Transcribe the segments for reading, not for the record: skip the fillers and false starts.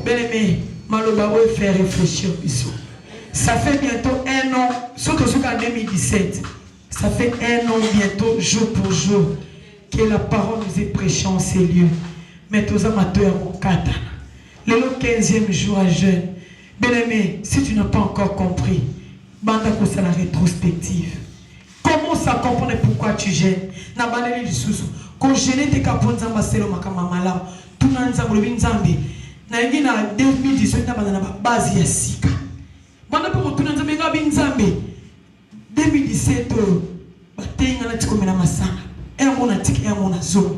Bien-aimé, Malobabo fait réfléchir. Ça fait bientôt un an, surtout en 2017, ça fait un an bientôt, jour pour jour, que la parole nous est prêchée en ces lieux. Mais tous amateurs au Kata. Le 15e jour à jeûne. Bien-aimé, si tu n'as pas encore compris, banda pour la rétrospective. Comment ça comprendre pourquoi tu gênes? Na baleli lisusu. Quand gêner tes capons zamba selo makama malam. Tunanza mulubin zambi. naingi na 2018 na banana ba base ya sika. Banda pe kotuna nzambe nga binzambe 2017 batenga na tikomela masanga. Mona tiki mona zone.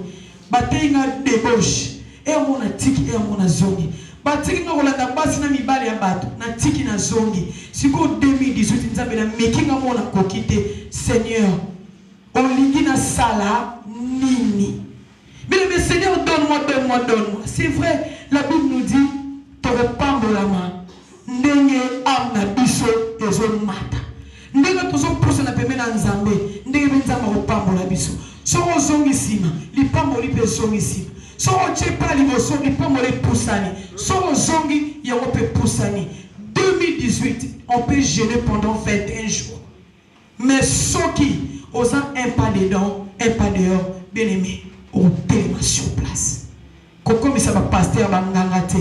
Batenga débauche. Mona tiki mona zone. Batiki nga kolanda basi na mibale ya bato na tiki na zongi. Siko 2018 nzambe na mekinga mona kokite Seigneur. Olingi na sala nini. Mais Seigneur, donne-moi, donne-moi, donne-moi. C'est vrai, la Bible nous dit, tu repars de la main. Ndenge amna biso ezo mata. Ndenge tozo prosa na peme na nzambe. Ndenge benzama repars la biso. So zongi sima, li pambo li pe zongi sima. So chepa li bo zongi pambo li poussani. So zongi yango pe poussani. 2018, on peut jeûner pendant 21 jours. Mais ceux qui osent un pas dedans, un pas dehors, bien aimé. Au téléma sur place. Comme ça va passer à Bangangate.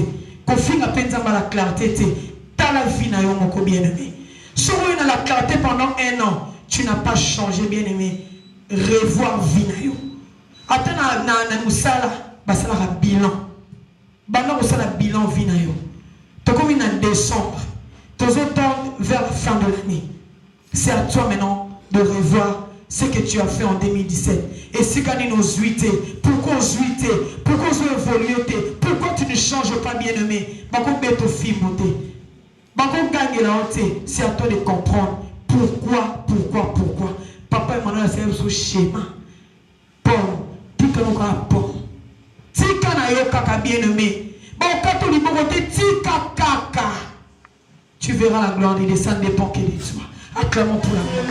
Qu'on finit penza la clarté. T'as la vie na yomoko bien aimé. Si on a la clarté pendant 1 an, tu n'as pas changé bien aimé. Revoir vie na yo. Attends na musala basala ra bilan. Bana musala bilan vie na yo. To comme en décembre. Tous autant vers la fin de l'année. C'est à toi maintenant de revoir ce que tu as fait en 2017. Et si tu as nos zuité, pourquoi zuité, pourquoi tu évolué, pourquoi tu ne changes pas bien aimé, c'est à toi de comprendre pourquoi. Papa et maman, c'est un schéma. Bon, tika no ka bon. Tika na yo kaka bien aimé. Bon, quand tu liberté, tika kaka. Tu verras la gloire des descends dépend qu'elle est toi. Acclamons pour la gloire.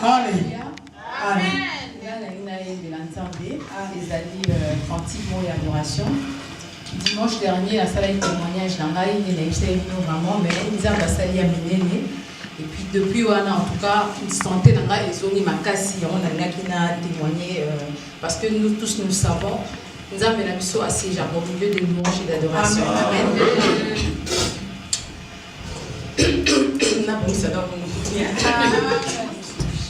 Alléluia. Amen. Les alliés cantiques et adoration. Dimanche dernier, la salle de témoignage n'a pas été vraiment, mais ils ont la salle et puis depuis, en tout cas, une santé dans la zone Makassi, on a témoigné parce que nous tous nous savons, nous avons la mission assez au milieu de louanges et d'adoration. Amen.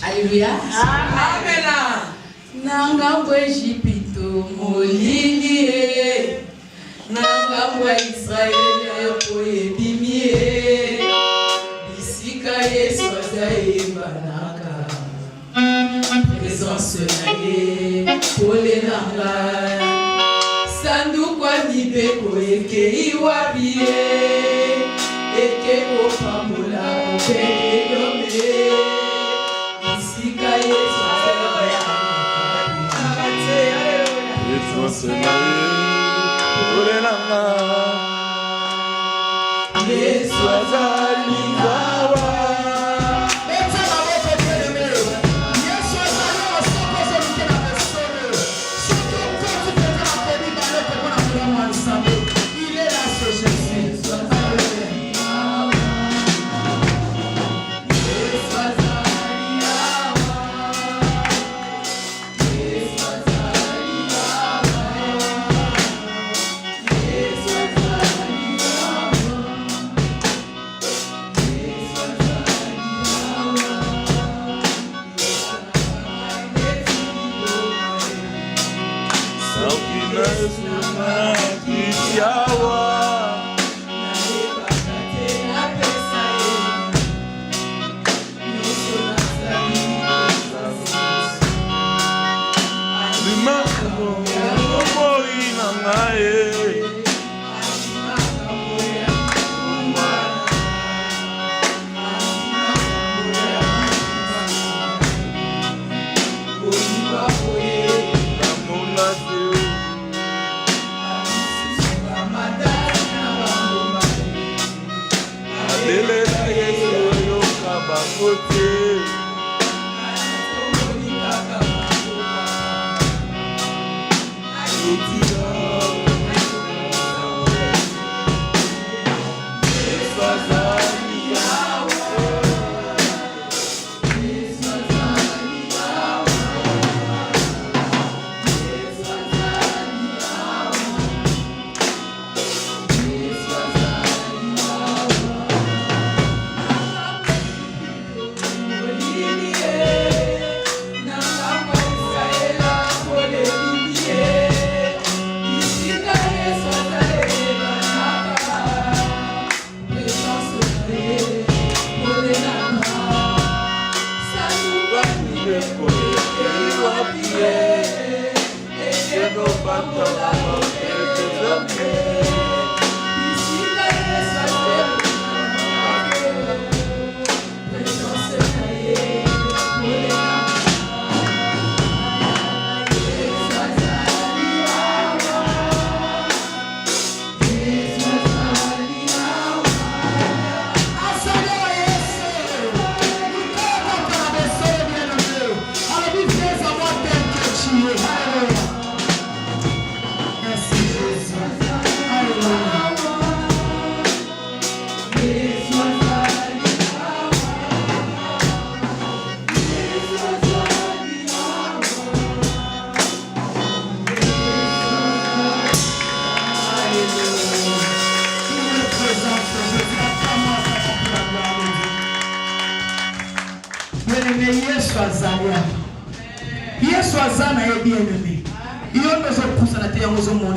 Alléluia. Amen. Nanga Jipito Molini Nanga Israël Poebimie Bisika Yesozae Banaka Présence Naye Pole Nanga Sandu kwa Nibeko Eke Iwabie Eke Kopamula Eke Dome Bisika Yesozae Yesu azali ngawa bien-aimé, Yesu Azalia. Yesu Azana est bien-aimé. Il y a besoin de pousser la terre aux hommes.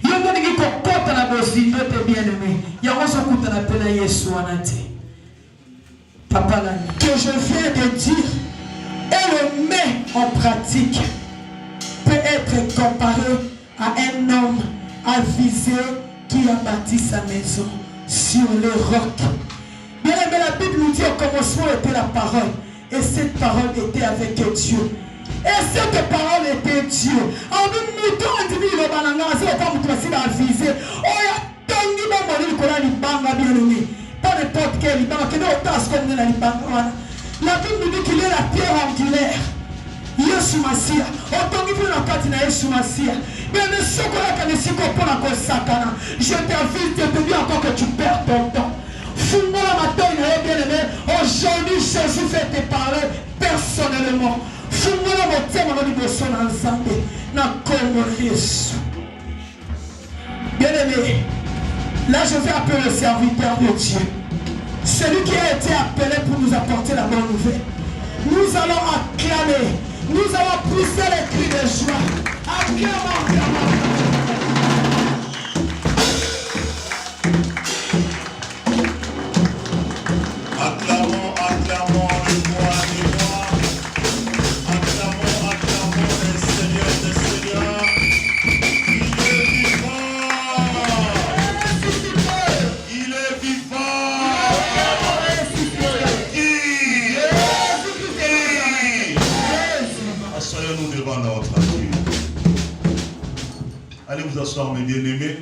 Il y a besoin de côté la bossine de bien-aimé. Il y a besoin de côté la peine Yesu Anate. Papa là, que je viens de dire et le met en pratique peut être comparé à un homme avisé qui a bâti sa maison sur le roc. Bien aimé, la Bible nous dit au commencement était la parole. Et cette parole était avec Dieu. Et cette parole était Dieu. En nous mouton, on dit le banana, c'est comme toi, c'est avisé. Oh, il y a tant de gens qui ont dit banga bien aimé. Pas n'importe quel banga, qui n'a autant ce qu'on a dit banga. La Bible nous dit qu'il est la pierre angulaire. Yesu Masia. Autant que vous n'avez pas Yesu Masia. Mais ne ce qu'on a qu'à ne s'y comprendre encore Satan. Je t'invite, je te dis encore que tu perds ton temps. Fous-moi la matin, il a bien aimé. Aujourd'hui, Jésus fait te parler personnellement. Fous-moi la matin, mon ami de son ensemble. N'a comme Jésus. Bien aimé, là je vais appeler le serviteur de Dieu. Celui qui a été appelé pour nous apporter la bonne nouvelle. Nous allons acclamer. Nous allons pousser les cris de joie. Acclamons. Acclamons le roi des rois. Acclamons le Seigneur des seigneurs. Il est vivant. Soyons-nous devant notre Dieu. Allez vous asseoir, mes bien-aimés.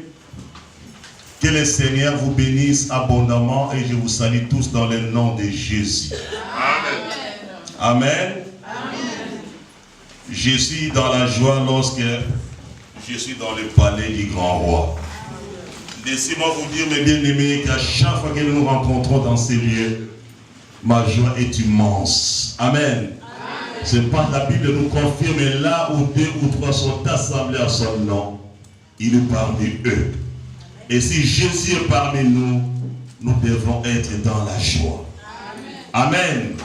Que le Seigneur vous bénisse abondamment et je vous salue tous dans le nom de Jésus. Amen. Amen. Amen. Je suis dans la joie lorsque je suis dans le palais du grand roi. Laissez-moi vous dire, mes bien-aimés, qu'à chaque fois que nous nous rencontrons dans ces lieux, ma joie est immense. Amen. C'est pas la Bible nous confirme, là où 2 ou 3 sont assemblés à son nom, il est parmi eux. Et si Jésus est parmi nous, nous devons être dans la joie. Amen. Amen.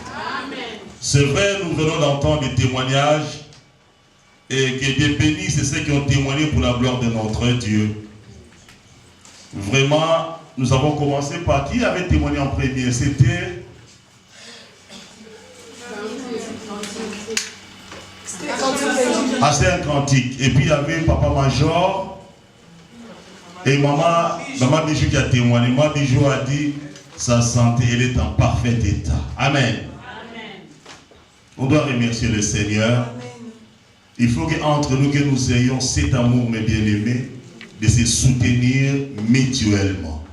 Amen. C'est vrai, nous venons d'entendre des témoignages et que Dieu bénisse ceux qui ont témoigné pour la gloire de notre Dieu. Vraiment, nous avons commencé par qui avait témoigné en premier? C'était un cantique. Et puis il y avait Papa Major et maman Bijou qui a témoigné. Maman Bijou a dit sa santé, elle est en parfait état. Amen. Amen. On doit remercier le Seigneur. Amen. Il faut qu'entre nous, que nous ayons cet amour, mes bien-aimés, de se soutenir mutuellement.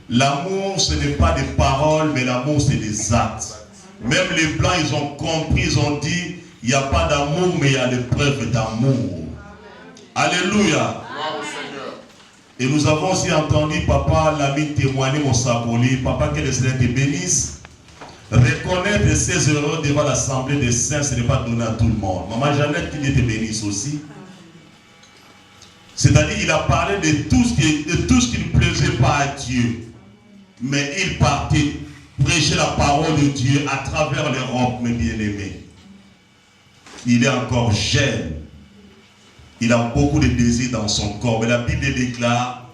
L'amour, ce n'est pas des paroles, mais l'amour, c'est des actes. Même les Blancs, ils ont compris, ils ont dit, il n'y a pas d'amour, mais il y a des preuves d'amour. Alléluia. Et nous avons aussi entendu papa l'ami témoigner au Saboli. Papa, que le Seigneur te bénisse. Reconnaître ses erreurs devant l'assemblée des saints, ce n'est pas donné à tout le monde. Maman Jeannette, qui te bénisse aussi. C'est-à-dire qu'il a parlé de tout ce qui ne plaisait pas à Dieu. Mais il partait prêcher la parole de Dieu à travers l'Europe, mes bien-aimés. Il est encore jeune. Il a beaucoup de désirs dans son corps. Mais la Bible déclare,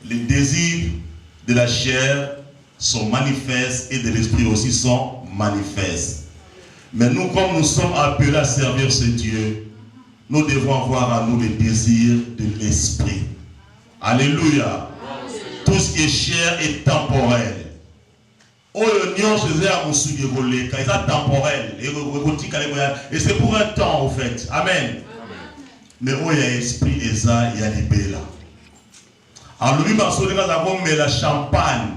les désirs de la chair sont manifestes et de l'esprit aussi sont manifestes. Mais nous, comme nous sommes appelés à servir ce Dieu, nous devons avoir à nous les désirs de l'esprit. Alléluia. Tout ce qui est chair est temporel. C'est temporel. Et c'est pour un temps, en fait. Amen. Mais où il y a esprit, il y a libéré. Alors, lui, il y a la champagne.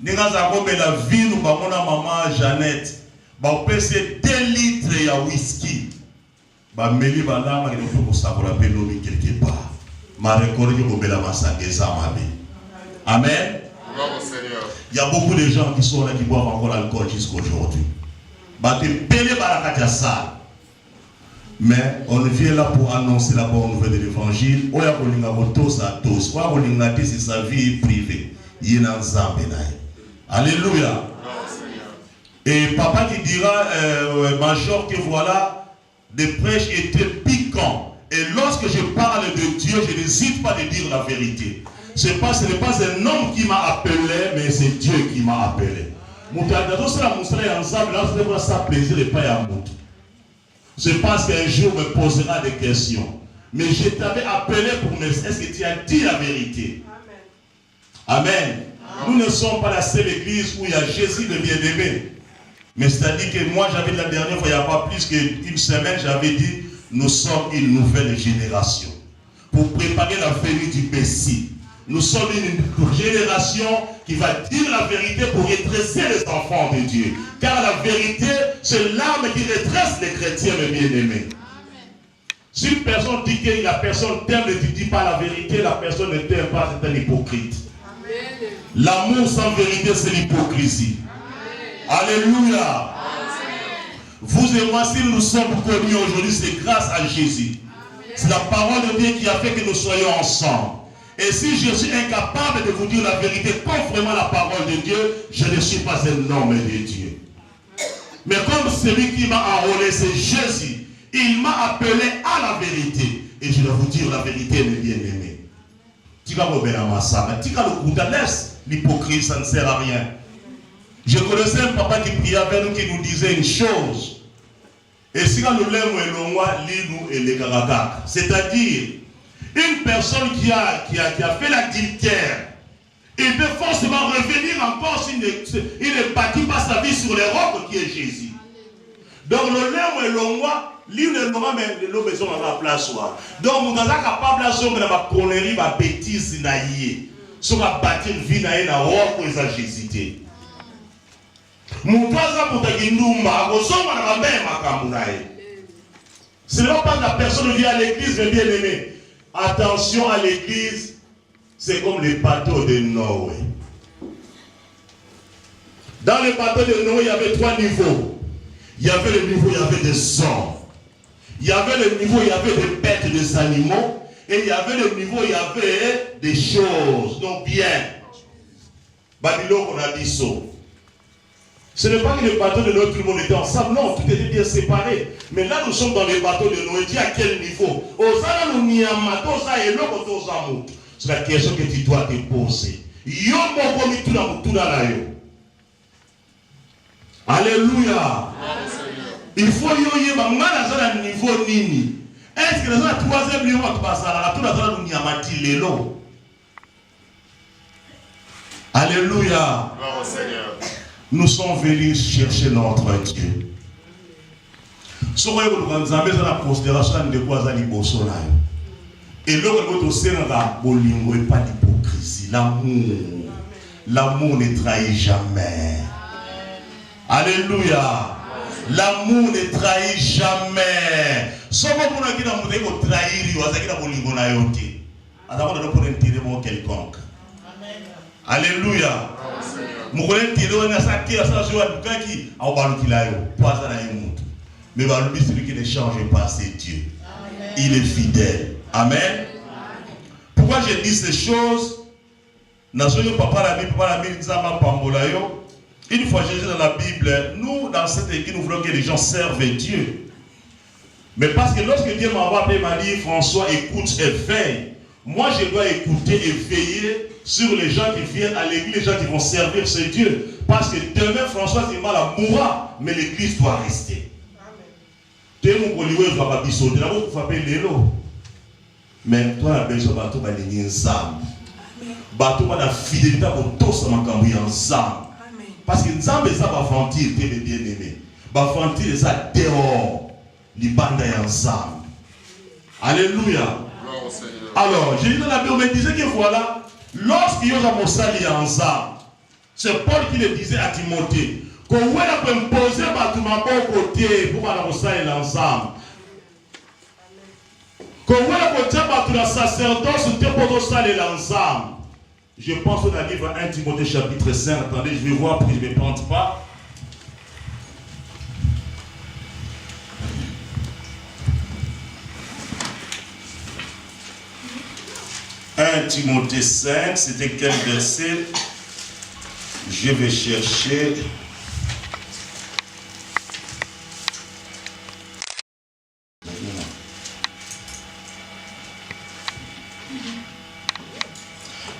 Il y a la vie, nous avons maman Jeannette. Il y a 2 litres de whisky. Il y a quelque part. Amen. Il y a beaucoup de gens qui sont là qui boivent encore l'alcool jusqu'à aujourd'hui. Mais on vient là pour annoncer la bonne nouvelle de l'évangile. C'est sa vie privée. Alléluia. Et papa qui dira, major, que voilà, des prêches étaient piquants. Et lorsque je parle de Dieu, je n'hésite pas de dire la vérité. Ce n'est pas un homme qui m'a appelé, mais c'est Dieu qui m'a appelé. Je pense qu'un jour me posera des questions. Mais je t'avais appelé pour me dire, est-ce que tu as dit la vérité? Amen. Amen. Nous ne sommes pas la seule église où il y a Jésus le bien-aimé. Mais c'est-à-dire que moi, j'avais la dernière fois, il n'y a pas plus qu'une semaine, j'avais dit, nous sommes une nouvelle génération. Pour préparer la venue du Messie. Nous sommes une génération qui va dire la vérité pour redresser les enfants de Dieu. Car la vérité, c'est l'arme qui redresse les chrétiens, mes bien-aimés. Si une personne dit que la personne t'aime et tu ne dis pas la vérité, la personne ne t'aime pas, c'est un hypocrite. L'amour sans vérité, c'est l'hypocrisie. Alléluia. Vous et moi, si nous sommes connus aujourd'hui, c'est grâce à Jésus. C'est la parole de Dieu qui a fait que nous soyons ensemble. Et si je suis incapable de vous dire la vérité conformément à la parole de Dieu, je ne suis pas un homme de Dieu. Mais comme celui qui m'a enrôlé, c'est Jésus, il m'a appelé à la vérité. Et je dois vous dire la vérité, mes bien-aimés. Laisse l'hypocrisie, ça ne sert à rien. Je connaissais un papa qui priait avec nous, qui nous disait une chose. Et si nous l'aimons, c'est-à-dire, une personne qui a fait l'adultère, il peut forcément revenir encore s'il ne bâtit pas sa vie sur les rocs qui est Jésus. Donc le lait et l'ongwa, l'île ne l'aura même l'eau maison à la place. Donc nous sommes capables de faire ma connerie, ma bêtise, naïe. Sur la bâtir vie naïe na roc pour les Jésus. Mon toisa pour ta guindouma, au sommet de ma mère ma camounaï. Ce n'est pas que la personne vient à l'église, mais bien aimé. Attention à l'église, c'est comme les bateaux de Noé. Dans les bateaux de Noé, il y avait 3 niveaux. Il y avait le niveau, il y avait des hommes. Il y avait le niveau, il y avait des bêtes, des animaux. Et il y avait le niveau, il y avait des choses. Donc bien. Babylone, on a dit ça. Ce n'est pas que les bateaux de Noé, tout le monde était ensemble. Non, tout était bien séparé. Mais là, nous sommes dans les bateaux de Noé. Dis à quel niveau? C'est la question que tu dois te poser. Alléluia. Il faut y aller à niveau nini. Est-ce que dans la 3e niveau, tu passes à la tour? Alléluia. Nous sommes venus chercher notre Dieu. Et pas d'hypocrisie. L'amour ne trahit jamais. Alléluia. L'amour ne trahit jamais. Quelconque. Alléluia. Mais celui qui ne change pas, c'est Dieu. Il est fidèle. Amen. Pourquoi je dis ces choses? Une fois Jésus dans la Bible, nous dans cette église, nous voulons que les gens servent Dieu. Mais parce que lorsque Dieu m'a appelé, il m'a dit, François, écoute et veille. Moi, je dois écouter et veiller sur les gens qui viennent à l'église, les gens qui vont servir ce Dieu. Parce que demain, François Zimala mourra, mais l'église doit rester. Mais toi, la belle bateau va aller ensemble. Bateau va la fidélité pour tous ensemble. Parce que Nzambe ça va ventir, bien aimé. Va ventir ça dehors. Les bandes ensemble. Alléluia. Alors, j'ai dit dans la Bible, on me disait que voilà, lorsqu'il y a un sali ensemble, c'est Paul qui le disait à Timothée, qu'on va imposer à tout le monde côté pour aller au sali ensemble. Qu'on va côté à tout le sacerdoce pour aller ensemble. Je pense qu'on arrive à 1 Timothée chapitre 5. Attendez, je vais voir pour que je ne me plante pas. « 1 Timothée 5, c'était quel verset? Je vais chercher.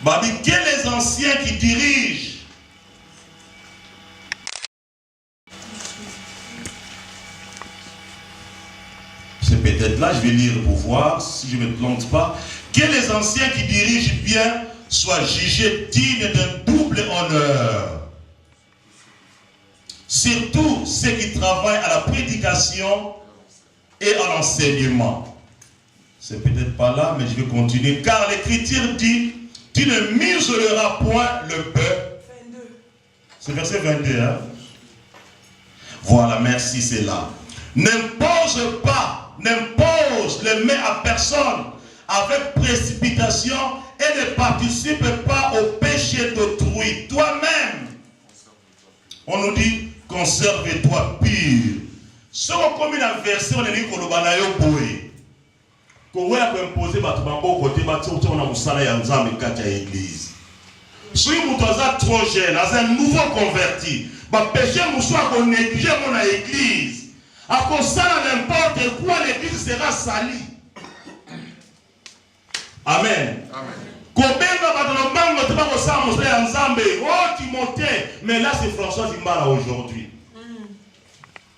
Babi, quels les anciens qui dirigent? C'est peut-être là, je vais lire pour voir si je ne me plante pas. Que les anciens qui dirigent bien soient jugés dignes d'un double honneur. Surtout ceux qui travaillent à la prédication et à l'enseignement. C'est peut-être pas là, mais je vais continuer. Car l'Écriture dit, tu ne muselleras point le bœuf. C'est verset 22. Hein? Voilà, merci, c'est là. N'impose les mains à personne avec précipitation et ne participe pas au péché d'autrui. Toi-même, on nous dit, conserve-toi pur. Ce qu'on a un verset, on est dit qu'on a imposé. Qu'on a imposé, on a l'église. Si vous êtes trop jeune, un nouveau converti, le péché soit qu'on néglige mon église. À cause de n'importe quoi, l'église sera salie. Amen. Oh Timothée, mais là c'est François Zimbala aujourd'hui.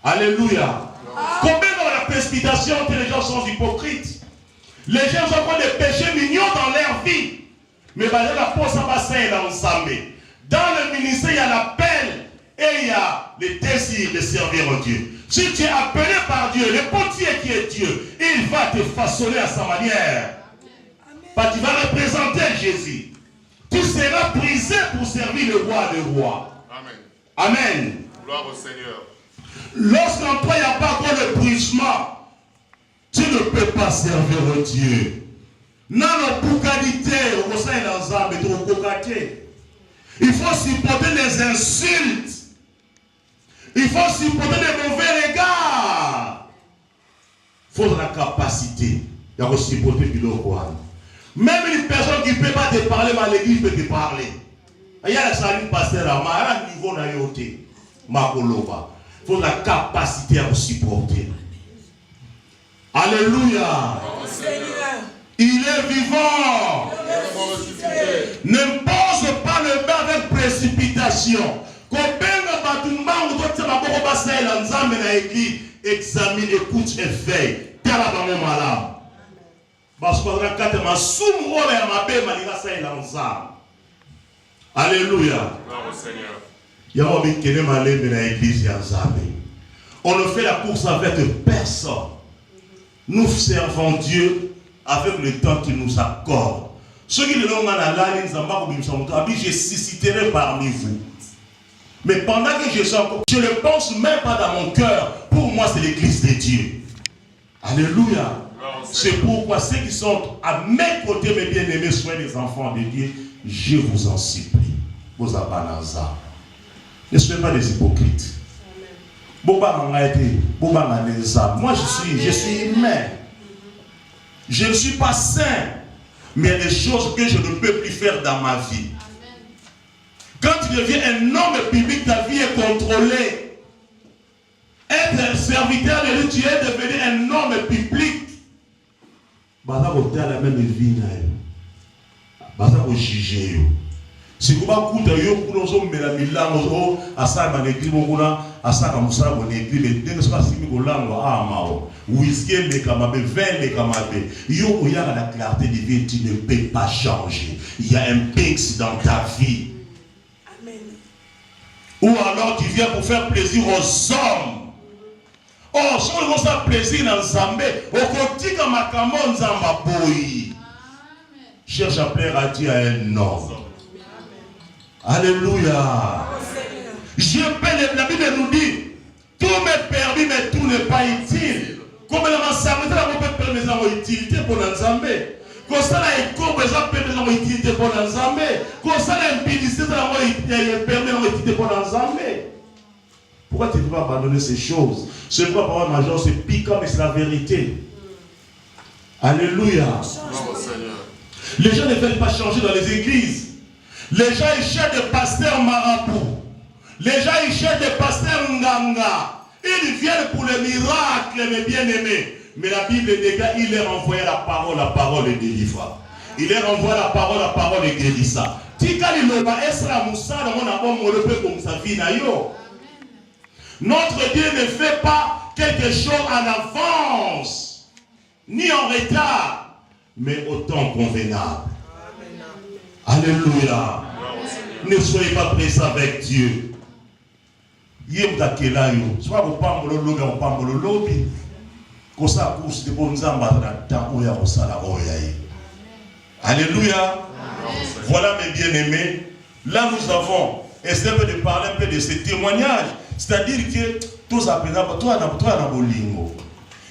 Alléluia. Combien dans la précipitation, les gens sont hypocrites. Les gens ont des péchés mignons dans leur vie. Mais dans le ministère, il y a l'appel et il y a le désir de servir Dieu. Si tu es appelé par Dieu, le potier qui est Dieu, il va te façonner à sa manière. Tu vas représenter Jésus. Tu seras brisé pour servir le roi des rois. Amen. Amen. Gloire au Seigneur. Lorsqu'en toi il n'y a pas encore le brisement, tu ne peux pas servir Dieu. Non, il faut supporter les insultes. Il faut supporter les mauvais regards. Il faut la capacité de supporter le roi. Même une personne qui ne peut pas te parler, mais l'église peut te parler. Il y a la saline pasteur à un niveau naïoté. Il faut la capacité à vous supporter. Alléluia. Il est vivant. N'impose pas le bain avec précipitation. Examine, écoute et veille. Alléluia. On ne fait la course avec personne. Nous servons Dieu avec le temps qu'il nous accorde. Ceux qui ne l'ont pas, je susciterai parmi vous. Mais pendant que je suis encore, je ne le pense même pas dans mon cœur. Pour moi, c'est l'église de Dieu. Alléluia. C'est pourquoi ceux qui sont à mes côtés, mes bien-aimés, soient des enfants de Dieu, je vous en supplie. Vos abanazas. Ne soyez pas des hypocrites. Moi, je suis humain. Je ne suis pas saint. Mais il y a des choses que je ne peux plus faire dans ma vie. Quand tu deviens un homme public, ta vie est contrôlée. Être un serviteur de Dieu, tu es devenu un homme public. Tu as la même vie. Tu juger. Si vous avez un peu la clarté divine, tu ne peux pas changer. Il y a un pix dans ta vie. Ou alors tu viens pour faire plaisir aux hommes. Oh, si on veut faire plaisir dans Zambé, au côté comme à Kamon Zambaboui. Cherche à plaire à Dieu à un homme. Alléluia. La Bible nous dit, tout m'est permis, mais tout n'est pas utile. Comme la serviteur n'a pas permis d'avoir utilité pour l'Anzambé. Comme ça, la permis d'avoir utilité pour l'Anzambé. Comme ça, la impudicité n'a permis d'avoir utilité pour l'Anzambé. Pourquoi tu ne peux pas abandonner ces choses? Ce n'est pas parole majeure, c'est piquant, mais c'est la vérité. Alléluia. Les gens ne veulent pas changer dans les églises. Les gens ils cherchent des pasteurs marabouts. Les gens ils cherchent des pasteurs nganga. Ils viennent pour les miracles, mes bien-aimés. Mais la Bible dit qu'il leur envoyait la parole est délivrée. Il leur envoie la parole et guérit ça. Notre Dieu ne fait pas quelque chose en avance, ni en retard, mais au temps convenable. Alléluia. Ne soyez pas pressés avec Dieu. Alléluia. Voilà mes bien-aimés. Là nous avons essayé de parler un peu de ces témoignages. C'est-à-dire que tous apprenants, toi na bolingo.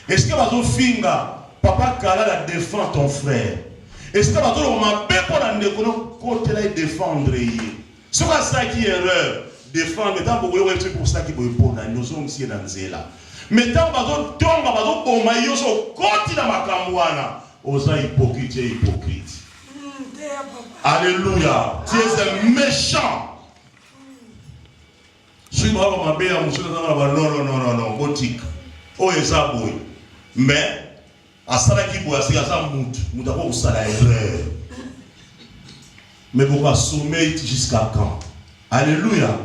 Est-ce que bazo finga papa kala la défend ton frère? Est-ce que bazo ma pe pour la ndeko côté la défendre yi? C'est pas ça qui est erreur. Défendre tant pour ouais c'est pour ça qui peut pour na nous sommes ici dans zela. Mais tant bazo tomba bazo boma yo so côté na makamwana. Osa hypocrite. Alléluia. Tu es un méchant. Je suis vraiment ma belle, non, boutique. Oh, et ça, oui. Mais, à ça, qui boit, c'est à ça, nous avons ça la erreur. Mais pour sommeil jusqu'à quand? Alléluia.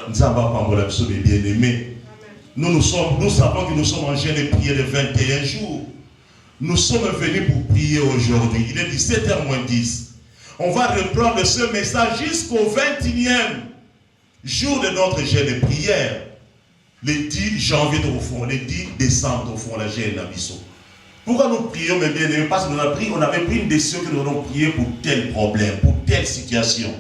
Nous avons pas pour l'absolu bien-aimé. Nous savons que nous sommes en jeûne et prière de 21 jours. Nous sommes venus pour prier aujourd'hui. Il est 17h-10. On va reprendre ce message jusqu'au 21e jour de notre jeûne de prière. Le 10 janvier au fond, le 10 décembre au fond, la jeûne à Bissau. Pourquoi nous prions, mes bien-aimés? Parce qu'on avait pris une décision que nous allons prier pour tel problème, pour telle situation.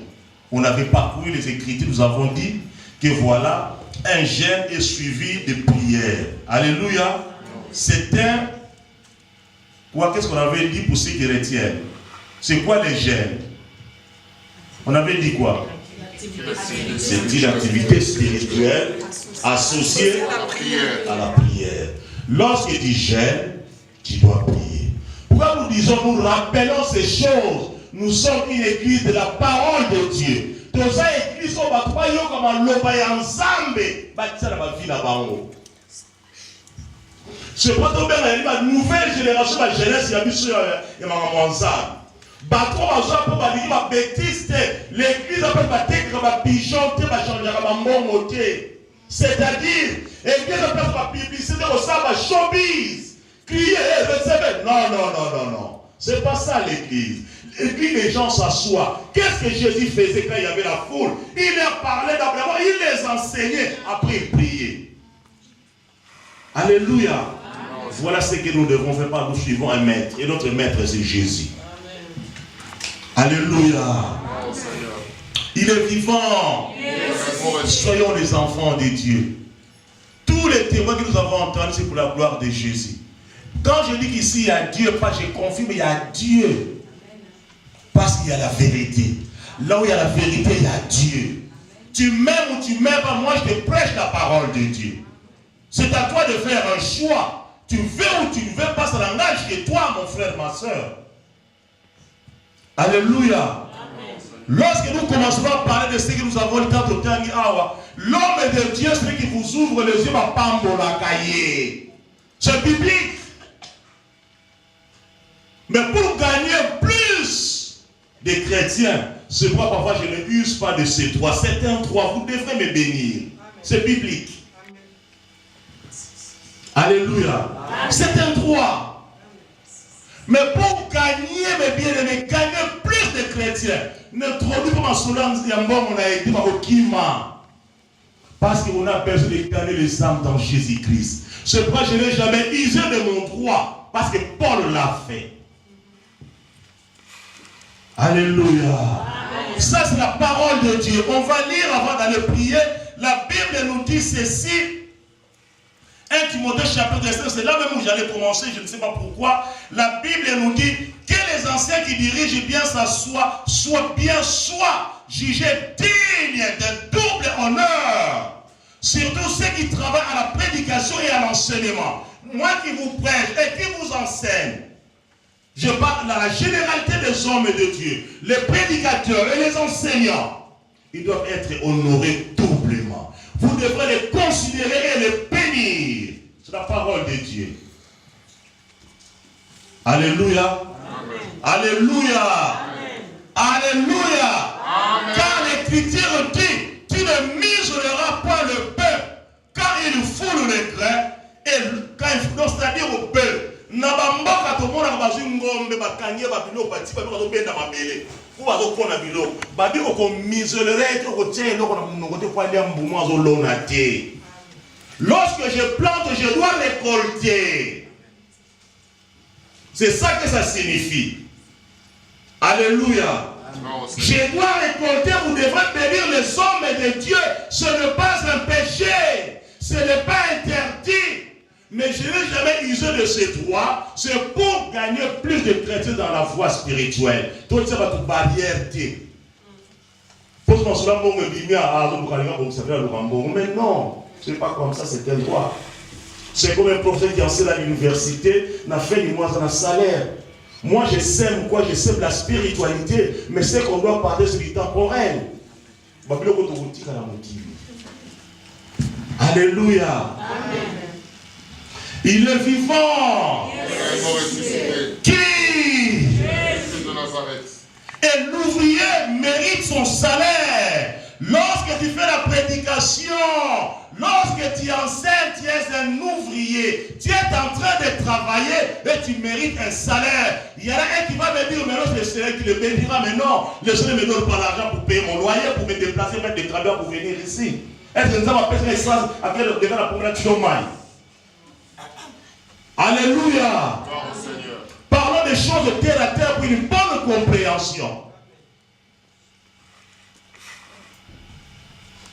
On avait parcouru les Écritures, nous avons dit que voilà, un jeûne est suivi de prière. Alléluia. C'est un... Qu'est-ce qu'on avait dit pour ceux qui retiennent? C'est quoi les jeûnes? On avait dit quoi? C'est une activité spirituelle associée à la prière. Lorsque tu jeûnes, tu dois prier. Pourquoi nous disons, nous rappelons ces choses? Nous sommes une église de la parole de Dieu. Dans cette église, on va croire comme un loba et ensemble. C'est pas tomber dans la nouvelle génération, la jeunesse, il y a mis sur les mamans. L'église appelle ma tête comme un pigeon, c'est-à-dire, l'église appelle ma publicité au sein de showbiz. Crier, recevoir. Non. C'est pas ça l'église. L'église, les gens s'assoient. Qu'est-ce que Jésus faisait quand il y avait la foule? Il leur parlait d'abord, il les enseignait, après il priait. Alléluia. Voilà ce que nous devons faire, nous suivons un maître. Et notre maître, c'est Jésus. Alléluia. Il est vivant. Soyons les enfants de Dieu. Tous les témoins que nous avons entendus, c'est pour la gloire de Jésus. Quand je dis qu'ici il y a Dieu, pas je confirme, il y a Dieu. Parce qu'il y a la vérité. Là où il y a la vérité, il y a Dieu. Tu m'aimes ou tu m'aimes pas, moi je te prêche la parole de Dieu. C'est à toi de faire un choix. Tu veux ou tu ne veux pas, ça n'engage que toi, mon frère, ma soeur. Alléluia. Lorsque nous commençons à parler de ce que nous avons le temps de Tangi Awa, l'homme de Dieu, c'est qui vous ouvre les yeux, ma pambo la cahier. C'est biblique. Mais pour gagner plus de chrétiens, c'est pourquoi parfois je ne use pas de ces trois. C'est un trois, vous devrez me bénir. C'est biblique. Alléluia. C'est un droit. Mais pour gagner, mes bien-aimés, gagner plus de chrétiens, ne trouvez pas ma soulance, on a été au Kima. Parce qu'on a besoin de gagner les âmes dans Jésus-Christ. C'est pourquoi je n'ai jamais usé de mon droit. Parce que Paul l'a fait. Alléluia. Amen. Ça, c'est la parole de Dieu. On va lire avant d'aller prier. La Bible nous dit ceci. 1 Timothée chapitre 7, c'est là même où j'allais commencer, je ne sais pas pourquoi. La Bible nous dit que les anciens qui dirigent bien sa soient jugés dignes de double honneur. Surtout ceux qui travaillent à la prédication et à l'enseignement. Moi qui vous prêche et qui vous enseigne, je parle dans la généralité des hommes de Dieu. Les prédicateurs et les enseignants, ils doivent être honorés doublement. Vous devrez les considérer et les bénir. C'est la parole de Dieu. Alléluia. Amen. Alléluia. Alléluia. Car l'Écriture dit, tu ne muselleras pas le peuple, car il foule les grains, et quand il foule, c'est-à-dire au peuple. Nabamboka to mona bazu ngombe bakanye babilo bati babilo to benda mabele ku bazo kona bilo babi ko miselere to ko tie loko na munoko te kwa lia mbumo azo lona te. Lorsque je plante, je dois récolter. C'est ça que ça signifie. Alléluia. Je dois récolter, vous devrez bénir les hommes de Dieu. Ce n'est pas un péché. Ce n'est pas interdit. Mais je n'ai jamais usé de ces droits. C'est pour gagner plus de chrétiens dans la voie spirituelle. Tout ça va te barrière. Mais non, ce n'est pas comme ça, c'est un droit. C'est comme un prophète qui enseigne à l'université, n'a fait du mois un salaire. Moi, je sème quoi? Je sème la spiritualité, mais c'est qu'on doit parler sur du temporel. Alléluia. Amen. Il est vivant. Qui? Jésus de Nazareth. Et l'ouvrier mérite son salaire. Lorsque tu fais la prédication, lorsque tu enseignes, tu es un ouvrier. Tu es en train de travailler et tu mérites un salaire. Il y en a un qui va me dire, mais non, c'est le salaire qui le bénira. Mais non, le Seigneur me donne pas l'argent pour payer mon loyer, pour me déplacer, mettre des travailleurs pour venir ici. Est-ce que nous avons appelé ça après le devant la première chômage? Alléluia. Parlons des choses de terre à terre pour une bonne compréhension.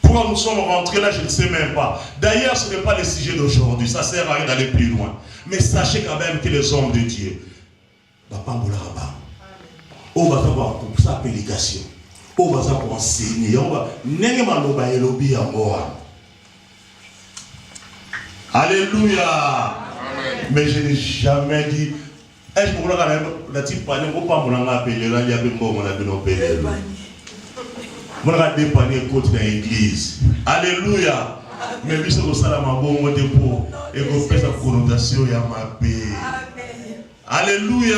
Pourquoi nous sommes rentrés là, je ne sais même pas. D'ailleurs, ce n'est pas le sujet d'aujourd'hui. Ça ne sert à rien d'aller plus loin. Mais sachez quand même que les hommes de Dieu, pour sa prédication, pour enseigner, alléluia. Mais je n'ai jamais dit, est-ce que vous avez dit, pas appeler là, il y a on a dépanné côté dans l'église. Alléluia. Mais lui, c'est que ça, ma bonne dépôt. Et qu'on fait sa connotation, il y a ma paix. Alléluia.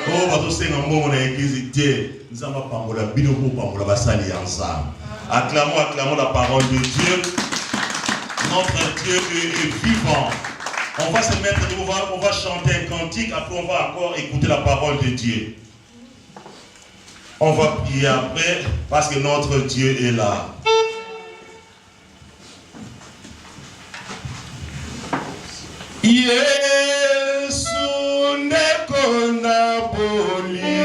Oh, parce que c'est un bon dans l'église. Nous allons pas pour la Bible pour la salir ensemble. Acclamons la parole de Dieu. Notre Dieu est vivant. On va se mettre, on va chanter un cantique, après on va encore écouter la parole de Dieu. On va prier après parce que notre Dieu est là. Yesu nekona boli.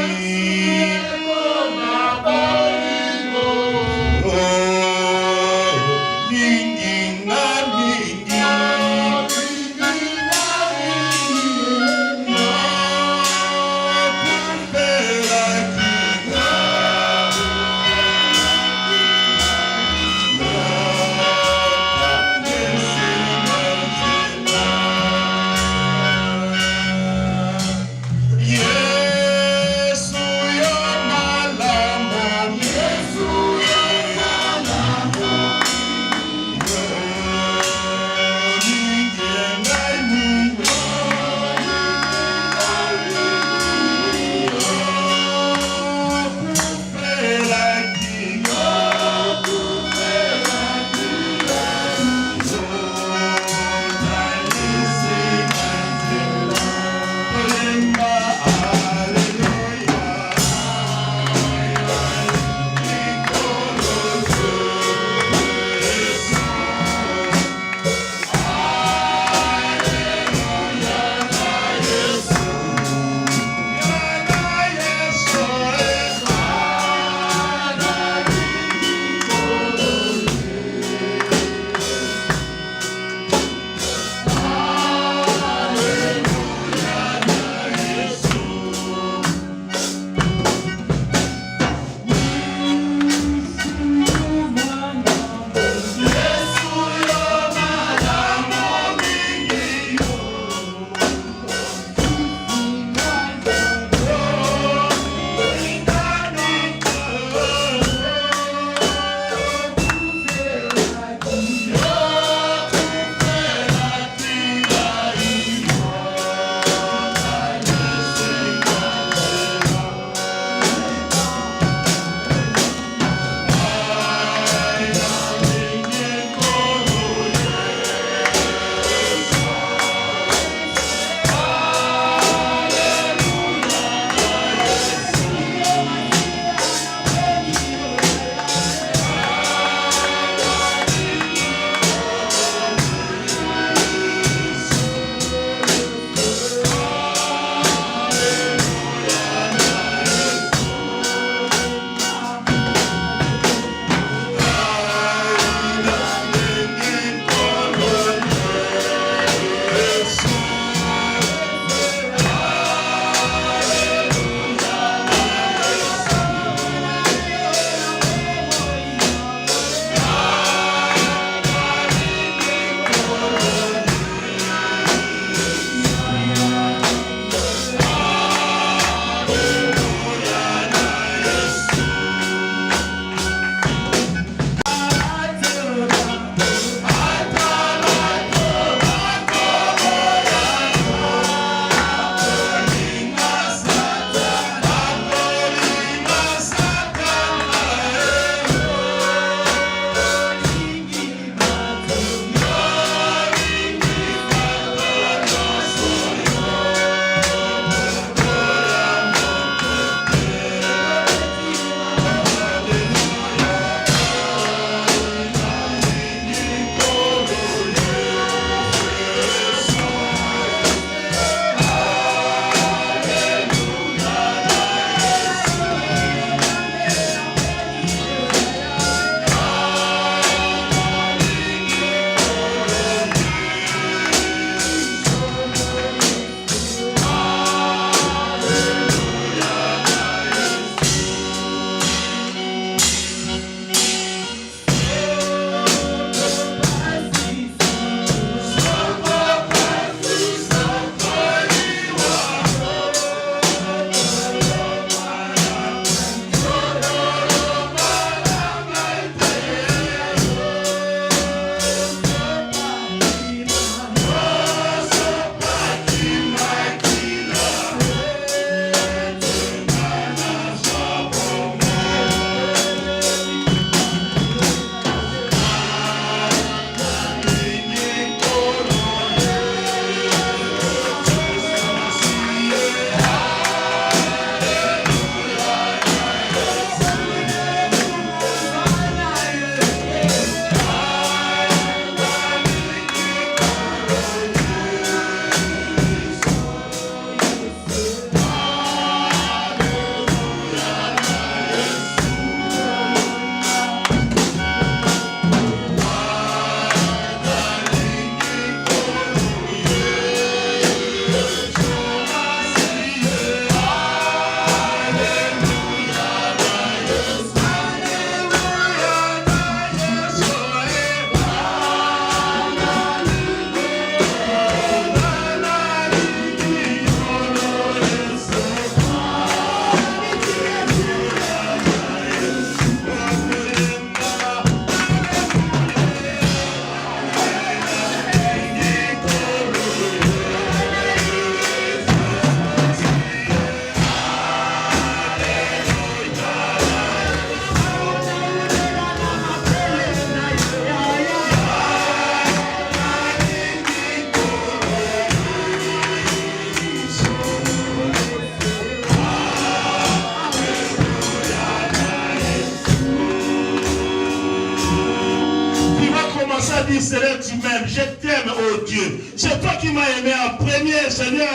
commencer à dire, Seigneur, tu m'aimes, je t'aime, oh Dieu. C'est toi qui m'as aimé en premier, Seigneur.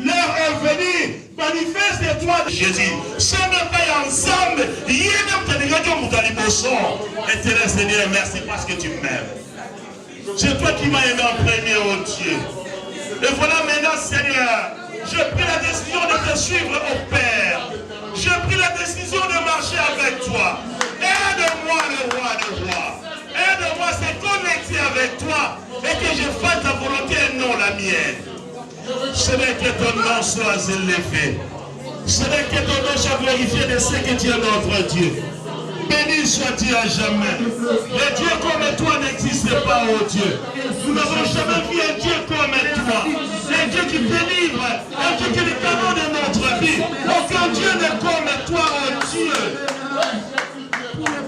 L'heure est venue. Manifeste-toi, Jésus. Ce n'est pas ensemble. Éternel Seigneur, merci parce que tu m'aimes. C'est toi qui m'as aimé en premier, oh Dieu. Et voilà maintenant, Seigneur, j'ai pris la décision de te suivre au Père. J'ai pris la décision de marcher avec toi. Aide-moi, le roi des rois. Aide-moi à se connecter avec toi et que je fasse ta volonté et non la mienne. Seigneur, que ton nom soit élevé. Seigneur, que ton nom soit glorifié de ce que tu es notre Dieu. Béni sois-tu à jamais. Les dieux comme toi n'existent pas, oh Dieu. Nous n'avons jamais vu un Dieu comme toi. Un Dieu qui délivre, un Dieu qui est le canon de notre vie. Aucun Dieu n'est comme toi, oh Dieu.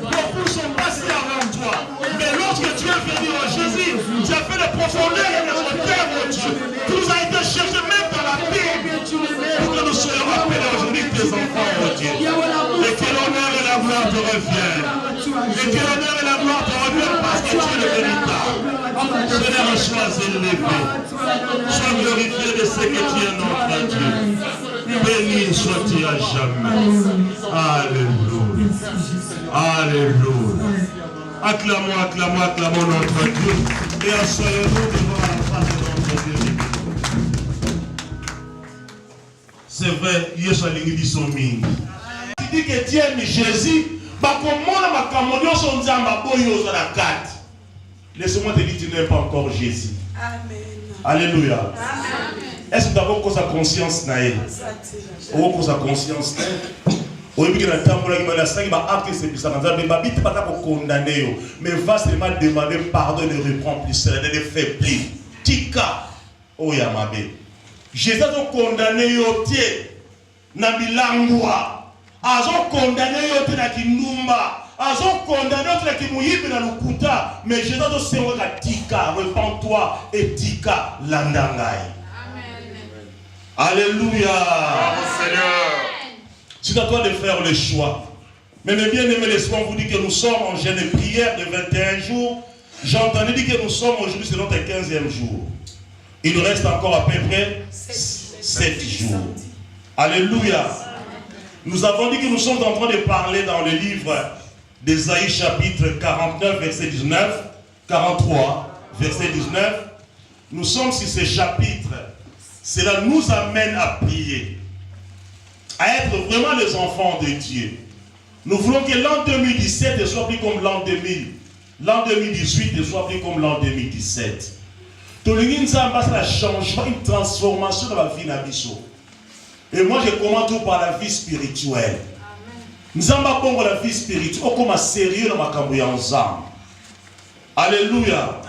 Beaucoup sont passés avant toi. Mais lorsque tu es venu, oh Jésus, tu as fait les profondeurs et les hauteurs, oh Dieu. Tu nous as été chercher même dans la Bible pour que nous soyons appelés aujourd'hui tes enfants, oh Dieu. Et que l'honneur et la gloire te reviennent. Et que l'honneur et la gloire te reviennent parce que tu es le véritable. Seigneur, sois élevé. Sois glorifié de ce que tu es notre Dieu. Béni sois-tu à jamais. Alléluia. Alléluia. Acclamons, acclamons, acclamons notre Dieu. Et assoyons-nous devant la face de notre Dieu. C'est vrai, Yesu alingi son ming. Tu dis que tu aimes Jésus, laisse-moi te dire que tu n'aimes pas encore Jésus. Amen. Alléluia. Amen. Est-ce que tu as encore sa conscience naïe? Encore sa conscience naïe? Mais va seulement demander pardon et ne reprend plus cela, ne le fait plus. Tika. Oh Yamabe. Jésus a condamné yoté na bilangwa. Azo condamné yoté na kinumba. Azo condamné yoté na kimuyibi na lukuta. Mais Jésus a dit tika, repends-toi et tika landangai. Amen. Alléluia. Seigneur. C'est à toi de faire le choix. Mais mes bien-aimés, laissez-moi vous dire que nous sommes en jeûne et prière de 21 jours. J'entendais dire que nous sommes aujourd'hui, c'est notre 15e jour. Il nous reste encore à peu près 7 jours. Alléluia. Nous avons dit que nous sommes en train de parler dans le livre d'Ésaïe chapitre 49, verset 19, 43, verset 19. Nous sommes sur ce chapitre. Cela nous amène à prier, à être vraiment les enfants de Dieu. Nous voulons que l'an 2017 soit plus comme l'an 2000. L'an 2018 soit plus comme l'an 2017. Un changement, une transformation dans la vie d'Abisso. Et moi je commence tout par la vie spirituelle. Nous avons la vie spirituelle. On commence sérieux dans ma cambouille ensemble. Alléluia.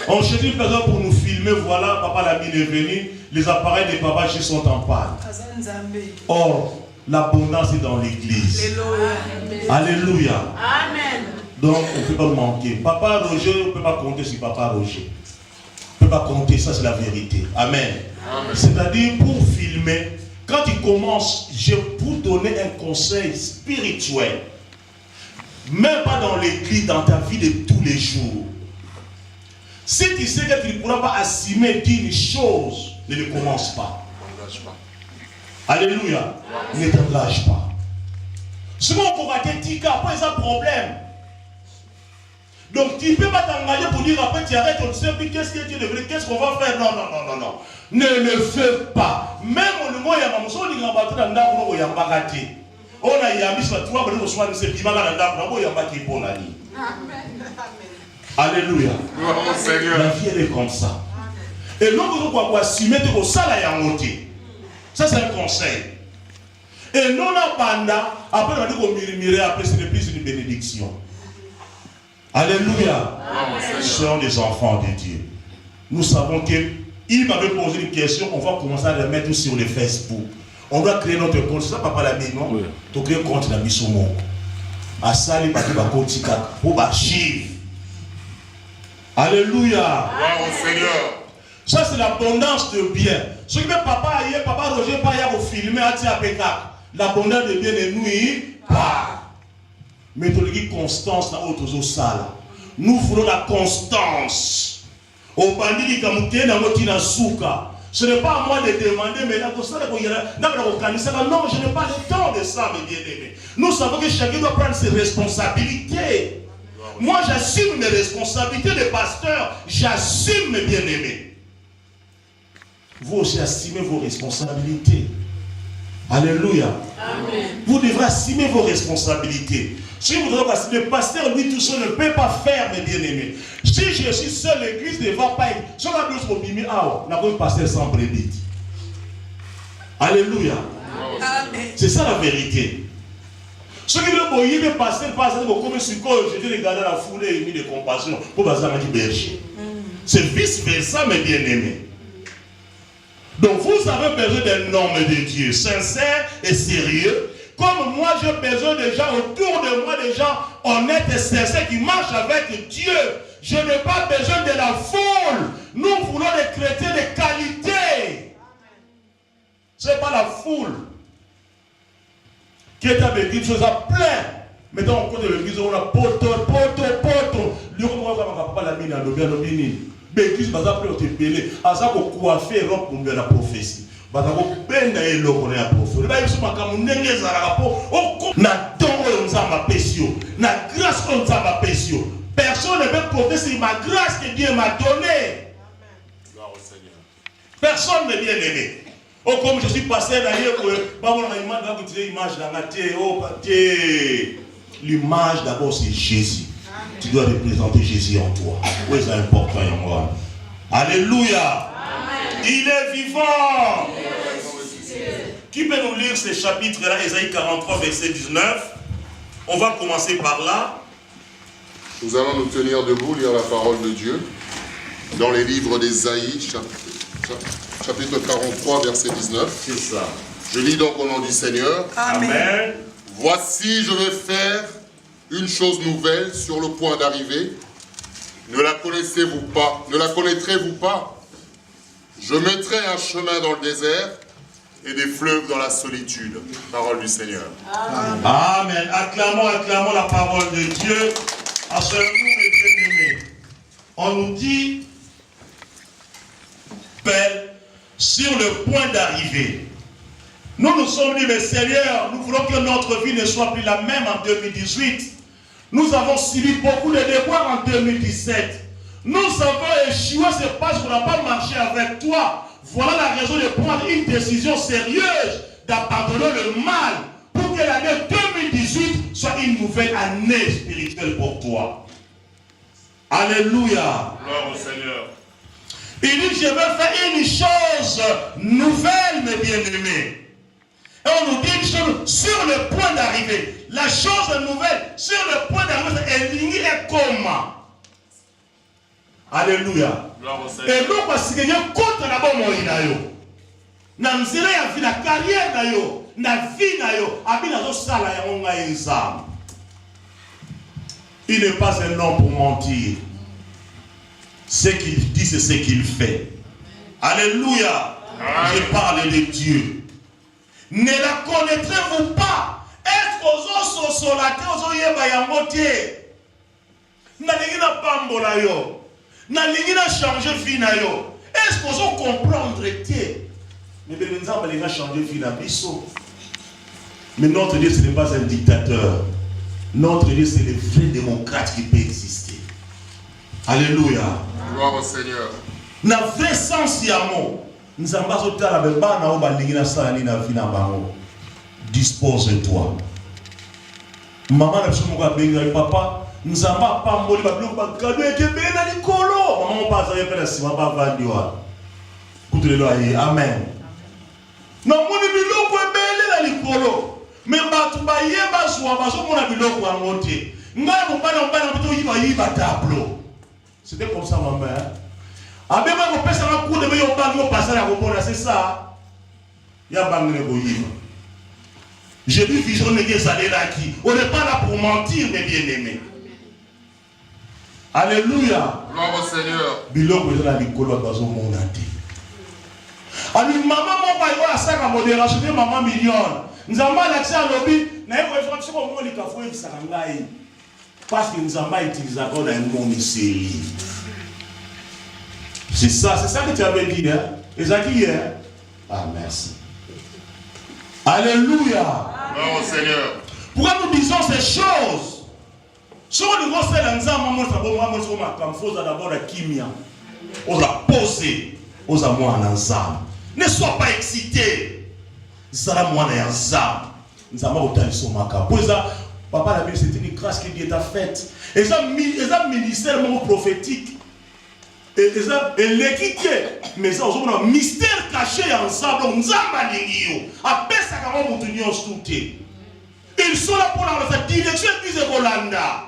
On cherche une personne pour nous filmer. Voilà, papa la mine est venu. Les appareils des papas sont en panne. Or, l'abondance est dans l'église. Alléluia. Amen. Donc, on ne peut pas manquer. Papa Roger, on ne peut pas compter sur Papa Roger. On ne peut pas compter, ça c'est la vérité. Amen. C'est-à-dire, pour filmer, quand il commence, je peux donner un conseil spirituel. Même pas dans l'église, dans ta vie de tous les jours. Si tu sais que tu ne pourras pas assumer une chose, ne le commence pas. Alléluia. Ne t'engage pas. Souvent, pour rater Tika, après, c'est un problème. Donc, tu ne peux pas t'engager pour dire après, tu arrêtes, on ne sait plus qu'est-ce que tu devrais, qu'est-ce qu'on va faire. Non, non, non, non, non. Ne le fais pas. Même au niveau, il y a un monsieur qui a battu dans le monde, il y a un bagati. On a mis sur toi, on a reçu un peu de mal dans le monde, il y a un bagati pour la vie. Alléluia. La vie, elle est comme ça. Et l'homme, vous pouvez assumer au salaire en ôté. Ça, c'est un conseil. Et non, après, on a dit qu'on murmurait, après, c'est plus une bénédiction. Alléluia. Nous sommes des enfants de Dieu. Nous savons qu'il m'avait posé une question, on va commencer à le mettre sur le Facebook. On doit créer notre compte. C'est ça, papa la maison. Oui. Tu crées un compte dans le mission. À ça, il va faire un compte pour l'archive. Alléluia. Seigneur. Ça, c'est l'abondance de bien. Ce qui fait papa Roger, pas hier au filmer, à l'abondance de bien ne nuit pas. Mais tu dis Constance, dans autre salle. Nous voulons la constance. Au bandit qui ce n'est pas à moi de demander, mais non, je n'ai pas le temps de ça, mes bien-aimés. Nous savons que chacun doit prendre ses responsabilités. Moi, j'assume mes responsabilités de pasteur. J'assume, mes bien-aimés. Vous aussi assumez vos responsabilités. Alléluia. Amen. Vous devrez assumer vos responsabilités. Si vous devez passer, le pasteur, lui tout seul, ne peut pas faire, mes bien-aimés. Si je suis seul, l'église ne va pas être. Si on a besoin de bimi, on n'a pas un pasteur sans prédite. Alléluia. Amen. C'est ça la vérité. Ceux qui veulent boyer le pasteur, comme je dis, regarder la foule et mis de compassion pour passer à berger. C'est vice-versa, mes bien-aimés. Donc vous avez besoin d'un homme de Dieu, sincère et sérieux. Comme moi, j'ai besoin de gens autour de moi, des gens honnêtes et sincères qui marchent avec Dieu. Je n'ai pas besoin de la foule. Nous voulons des chrétiens de qualité. Ce n'est pas la foule. Qui est avec une chose à plein. Mettons au côté de l'église, on a poto. Lui, on va pas la mine à l'obéni. L'église, par exemple, on te pélé. À ça qu'on coiffe, on pour la prophétie. Parce qu'on peine à l'élo qu'on est à prophétie. Là, il se passe comme un nez à la rapport. On a don on s'en pécio. Na grâce on s'en pécio. Personne ne peut porter c'est ma grâce que Dieu m'a donnée. Personne ne vient aimer. Oh, comme je suis passé d'ailleurs, l'image d'abord c'est Jésus. Tu dois représenter Jésus en toi. Oui, c'est important en moi. Alléluia. Amen. Il est vivant. Qui peut nous lire ce chapitre-là, Ésaïe 43, verset 19? On va commencer par là. Nous allons nous tenir debout, lire la parole de Dieu dans les livres d'Ésaïe, chapitre 43, verset 19. C'est ça. Je lis donc au nom du Seigneur. Amen. Voici, je vais faire une chose nouvelle sur le point d'arriver. Ne la connaissez-vous pas? Ne la connaîtrez-vous pas? Je mettrai un chemin dans le désert et des fleuves dans la solitude. Parole du Seigneur. Amen. Amen. Acclamons la parole de Dieu. Asseyons-nous, mes bien-aimés. On nous dit, Père, sur le point d'arriver. Nous sommes dit, mais Seigneur, nous voulons que notre vie ne soit plus la même en 2018. Nous avons subi beaucoup de devoirs en 2017. Nous avons échoué, c'est parce qu'on n'a pas marché avec toi. Voilà la raison de prendre une décision sérieuse, d'abandonner le mal, pour que l'année 2018 soit une nouvelle année spirituelle pour toi. Alléluia. Gloire au Seigneur. Il dit, je vais faire une chose nouvelle, mes bien-aimés. Et on nous dit une chose sur le point d'arriver. La chose nouvelle, sur le point d'arriver, c'est est comment? Alléluia. Et nous, parce que nous compte d'abord mon inayo. Na nzela ya vie, la carrière nayo, na vie nayo, abina zo sala ya monga ensemble. Il n'est pas un homme pour mentir. Ce qu'il dit, c'est ce qu'il fait. Alléluia. Je parle de Dieu. Ne la connaîtrez-vous pas? Est-ce que vous avez solaté, vous avez yamboté? N'allez-vous pas pambola yo? N'allez-vous pas changer vie na yo? Est-ce que vous allez comprendre Dieu? Mais bien nous allons changer vie na biso. Mais notre Dieu, ce n'est pas un dictateur. Notre Dieu, c'est le vrai démocrate qui peut exister. Alléluia. Gloire au Seigneur. Na vrai sens yamo. Nous allons la beba na oba lingina sala na vie na bango. Dispose-toi. Maman na somo ka benga papa, nous allons pas mboli ba bloko ba kado eke bena likolo. Maman pas ça yepela sima ba vandiwa. Kutelelo ayi. Amen. Na moni biloko ebele na likolo. Mais batu ba yeba zwa ba so mona biloko angote. Ngai mbana mto yiba tableau. C'était comme ça maman. C'est ça. J'ai vu vision des années là qui. On n'est pas là pour mentir, mes bien-aimés. Alléluia. Gloire au Seigneur. Biloko est là, Nicolas, dans son monde entier. Alors, maman, mon père, il a ça comme modération, maman million. Nous avons l'accès à l'objet. Nous avons fait ce qu'on veut, les cafés, ça Parce que nous avons utilisé encore un monde ici. C'est ça que tu avais dit, hein? Et ça qui est? Ah, merci. Alléluia. Bravo Seigneur. Pourquoi nous disons ces choses? Si on nous fait l'ensemble, on va d'abord la kimia. On va poser aux amours en ensemble. Ne sois pas excité. Ça moi ensemble. Nous avons autant sur ma cap. Papa la Bible, c'est une grâce qui Dieu t'a faite. Et ça ministère prophétique. Et l'équité, mais ça aussi un mystère caché ensemble. Nous avons dit, après ça, comment nous tenions tout. Ils sont là pour la direction de Rolanda.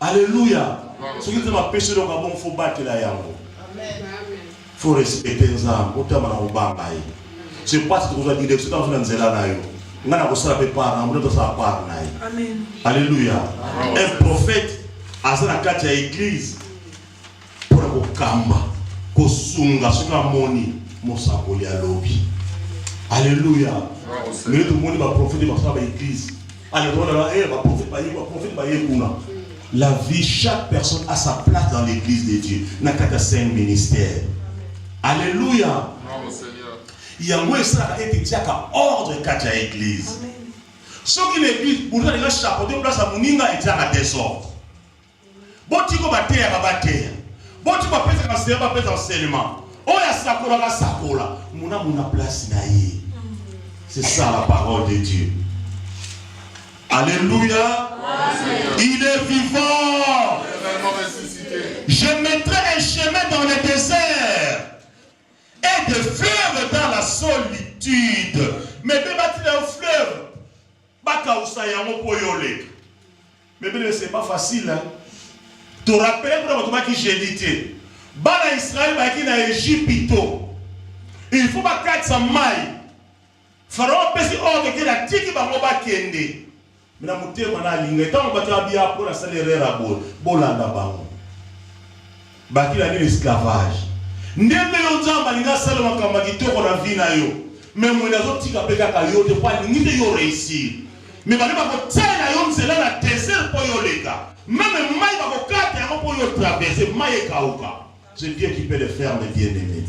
Alléluia. Ce qui est ma péché, donc il faut battre la yango. Il faut respecter les âmes. C'est pas ce que vous avez dit, c'est dans une zéla. Alléluia. Un prophète a dans l'église pour le kamba, kosunga, ce qu'on a moni, mosakoli à l'obi. Alléluia. Mais tout le monde va profiter de l'église. La vie, chaque personne a sa place dans l'église de Dieu. N'a qu'à saint ministère. Alléluia. Il y a un mot qui est ordre de l'église. Ce qui l'église, pour nous, les chapeauter place à Mouninga et à désordre. Bon, tu vas bâtir, bon, tu vas faire un enseignement. Oh, il y a Sakola. Mouna place naïe. C'est ça la parole de Dieu. Alléluia. Il est vivant. Je mettrai un chemin dans le désert et des fleuves dans la solitude. Mais bien bâtir un fleuve, mais c'est pas facile. Hein? Tu te rappelles que j'ai dit, Bana Israël qui na Égypte, il faut pas qu'être sa maille. Pharaon peut se ordre que la tiki va m'oba kende. Mais la montée mana lingue, tant on va bien pour la salaire à bolanda bango. Baki la vie esclavage. Ndembe yonza malinga salama kama kitoko na vina yo. Mais moi nazo tika peka ka yo de pas ni de yo réussir. Mais ba ba ko tsela yo mzela na désert po yo leka. Même mai ba ko kata ya po yo traverser mai kauka. C'est Dieu qui peut le faire, mes bien-aimés.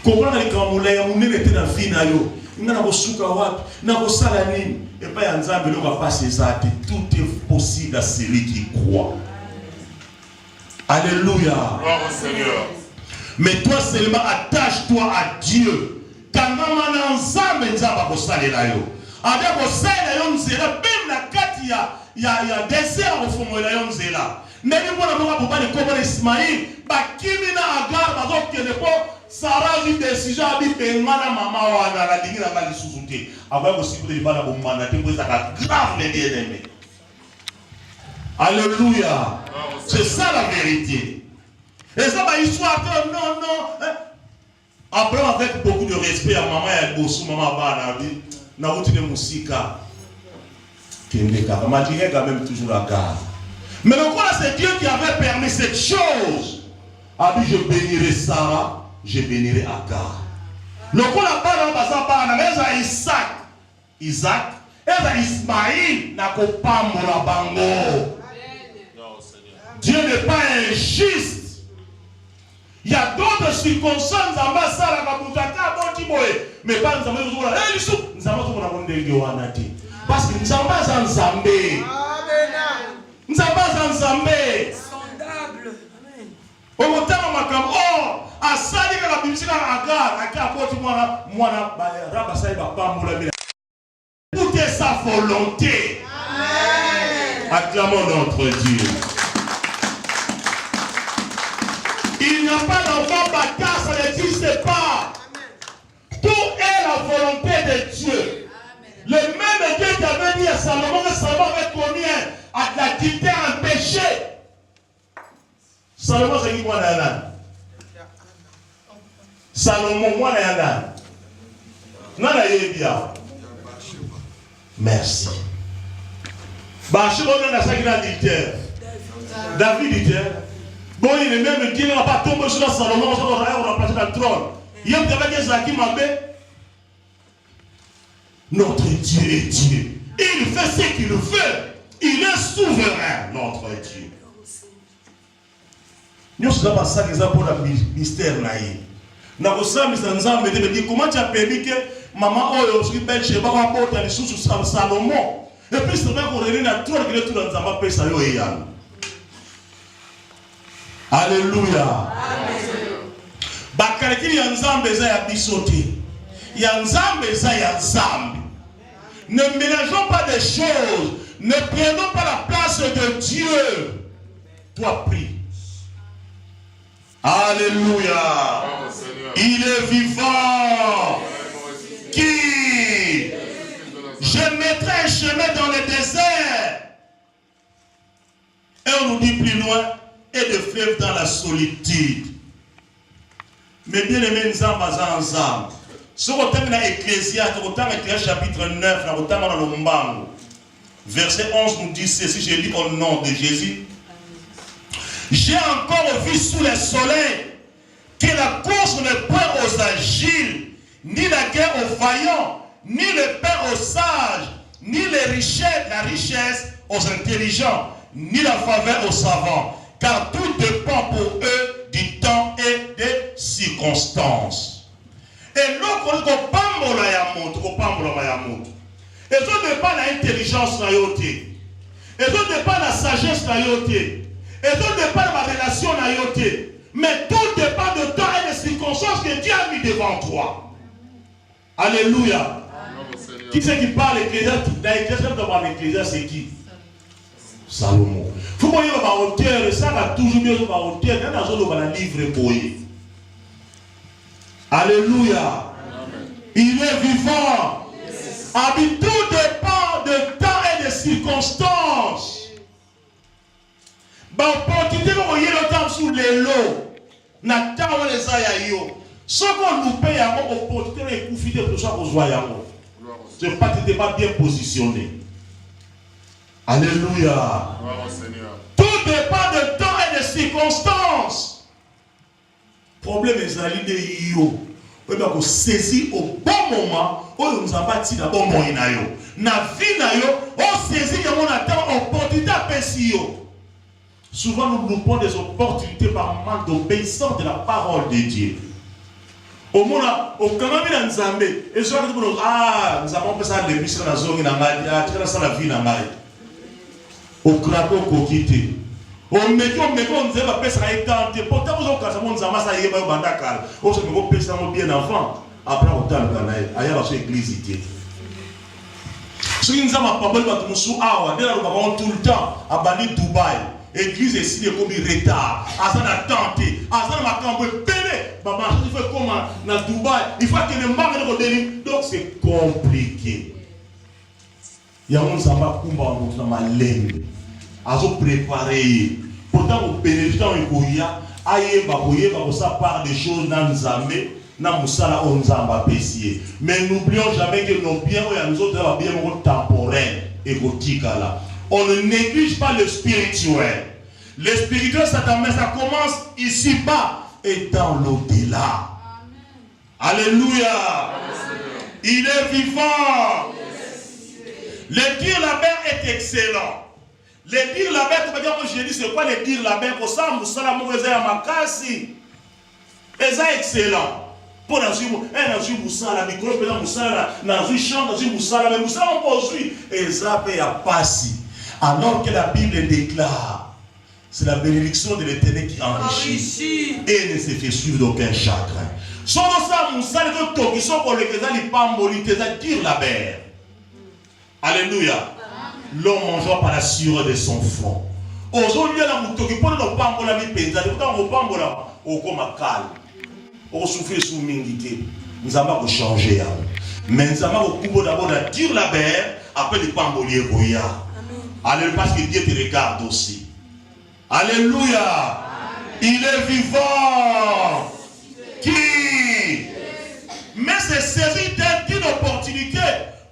Comprendre les camoulas, il y a dans la vie, il y a des soukawa, il y a des salanines. Et pas un zambé, on va passer ça. Tout est possible à celui qui croit. Alléluia. Bravo Seigneur. Mais toi seulement attache-toi à Dieu. Quand on a un zambé, on va passer là. Avec le sel, on va même la carte, il y a des désert au fond, on va mais nous avons pas de comment Ismaïl, Bakimina Agar, Bazok Kenepo, Sarah dit décision à Bipengana Mama ou à la ligne à la sous-souté. Avant aussi pour les balles à mandater pour ça grave les bien-aimés. Alléluia. C'est ça la vérité. Et ça va histoire non. Après avec beaucoup de respect à maman et à Bossou, maman va na route de Moussika. Kendeka, maman dit quand même toujours la garde. Mais le quoi, c'est Dieu qui avait permis cette chose. A dit, je bénirai Sarah, je bénirai Agar. Le quoi, la parole de Isaac, et Ismaïl, n'a pas mon bango. Dieu n'est pas injuste. Il y a d'autres circonstances en bas, ça, mais pas nous avons parce que nous avons un Zambé. Nous avons un Zambé. Sondable. Au moment où à Sali, la Bible, Agar, tout est sa volonté. Acclamons notre Dieu. Il n'y a pas d'enfant bâtard, ça n'existe pas. Tout est la volonté de Dieu. Le même Dieu qui avait dit à Salomon que Salomon avait commis à la dictée un péché. Salomon, c'est qui moi là? Salomon, moi là. Non, là, merci. Bachir, on a ça qui est dictateur. David dit, bon, il est même qui n'a pas tombé sur Salomon, on va remplacer dans le trône. Il y a un qui m'a dit, notre Dieu est Dieu. Il fait ce qu'il veut. Il est souverain, notre Dieu. Nous sommes ça qui pour le mystère. Comment tu as permis que maman aujourd'hui belle chez Baba porte les sous Salomon. Et puis c'est vrai qu'on réunit à tout le tout dans Zamba Pesa yo eyam. Alléluia. Bakaleki ya nzambe za ya bisote. Ya nzambe za ya nzambe. Ne mélangeons pas des choses. Ne prenons pas la place de Dieu. Toi prie. Alléluia. Il est vivant. Qui? Je mettrai un chemin dans le désert. Et on nous dit plus loin, et de fleuves dans la solitude. Mais bien aimé, nous sommes ensemble. Ce qu'on a dans Ecclésiaste, chapitre 9, dans le Mbango. Verset 11 nous dit ceci, je lis au nom de Jésus. J'ai encore vu sous le soleil que la course n'est point aux agiles, ni la guerre aux vaillants, ni le pain aux sages, ni la richesse aux intelligents, ni la faveur aux savants, car tout dépend pour eux du temps et des circonstances. Et l'autre, on pambola ya moto, on pambola ya moto. Et ça dépend de l'intelligence na yoté. Et ça dépend de la sagesse na yoté. Et ça dépend de ma relation na yoté. Mais tout dépend de temps et des circonstances que Dieu a mis devant toi. Alléluia. Qui c'est qui parle Ecclésiaste? Dans l'Ecclésiaste, c'est qui? Salomon. Vous voyez, ma hauteur, et ça va toujours mieux ma hauteur. Dans un livre boyé. Alléluia. Il est vivant. Yes. Tout dépend de temps et de circonstances. Opportunité que vous voyez le temps sous les lots. Na temps les ayayo. Ce qu'on nous paye à mon opportunité de profiter de tout ça pour jouer à moi. Ce n'est pas que tu n'es pas bien positionné. Alléluia. Tout dépend de temps et de circonstances. Problème est allé de yo. Vous pouvez saisir au bon moment où nous avons bâti la bonne moyen. Na vie na yo, on saisit que mon attend opportunité à penser. Souvent nous loupons des opportunités par manque d'obéissance de la parole de Dieu. Au moment au Canada dans Zambé, et je dis nous avons fait ça depuis sur la zone na ngai, à ça la vie na ngai. Au Krakow kokité. On met on nous va passer à étendre. Pourtant vous avez mon zama ça y est ba bandakal. On se peut passer mon bien enfant. Après on t'a le canal. Ailleurs la église ici. Si nous avons pas besoin de nous awa, nous avons tout le temps à Bali Dubaï. Église ici comme retard. Azana tenté. Azana ma cambo pélé. Maman, il faut comment na Dubaï, il faut que les marques de délire. Donc c'est compliqué. Il y a un zama kumba dans ma langue. Azo préparé. Pourtant, au bénéfitant et Kouya, aïe, baboye, ça part des choses dans Nzambe, dans Moussala, on Nzamba Pessier. Mais n'oublions jamais que nos biens, nous autres, bien temporels et gothiques là. On ne néglige pas le spirituel. Le spirituel, ça commence ici-bas et dans l'au-delà. Alléluia. Il est vivant. Le dire la mer est excellent. Le dire la bête, je dis c'est quoi le dire la bête? Pour ça, Moussala Mouréza Makasi. Et ça excellent. Pour la Nazi Moussala, micro, la Moussala, Nazi chant, Nazi Moussala, mais Moussala on poursuit. Et ça paye à passer. Alors que la Bible déclare, c'est la bénédiction de l'Éternel qui enrichit et ne se fait suivre d'aucun chagrin. Sans ça, Moussala, qui sont pour le Kézali Pamboli, dire la bête. Alléluia. L'homme mangeant par la sueur de son front. Aujourd'hui, la moutoki pour le pambola mi penza, le temps au pambola, au coma calme, au souffler sous mingité. Nous avons changé. Mais nous avons d'abord à dire la berre, après le pambolier goya. Alléluia, parce que Dieu te regarde aussi. Alléluia. Il est vivant. Qui? Mais c'est saisi d'une opportunité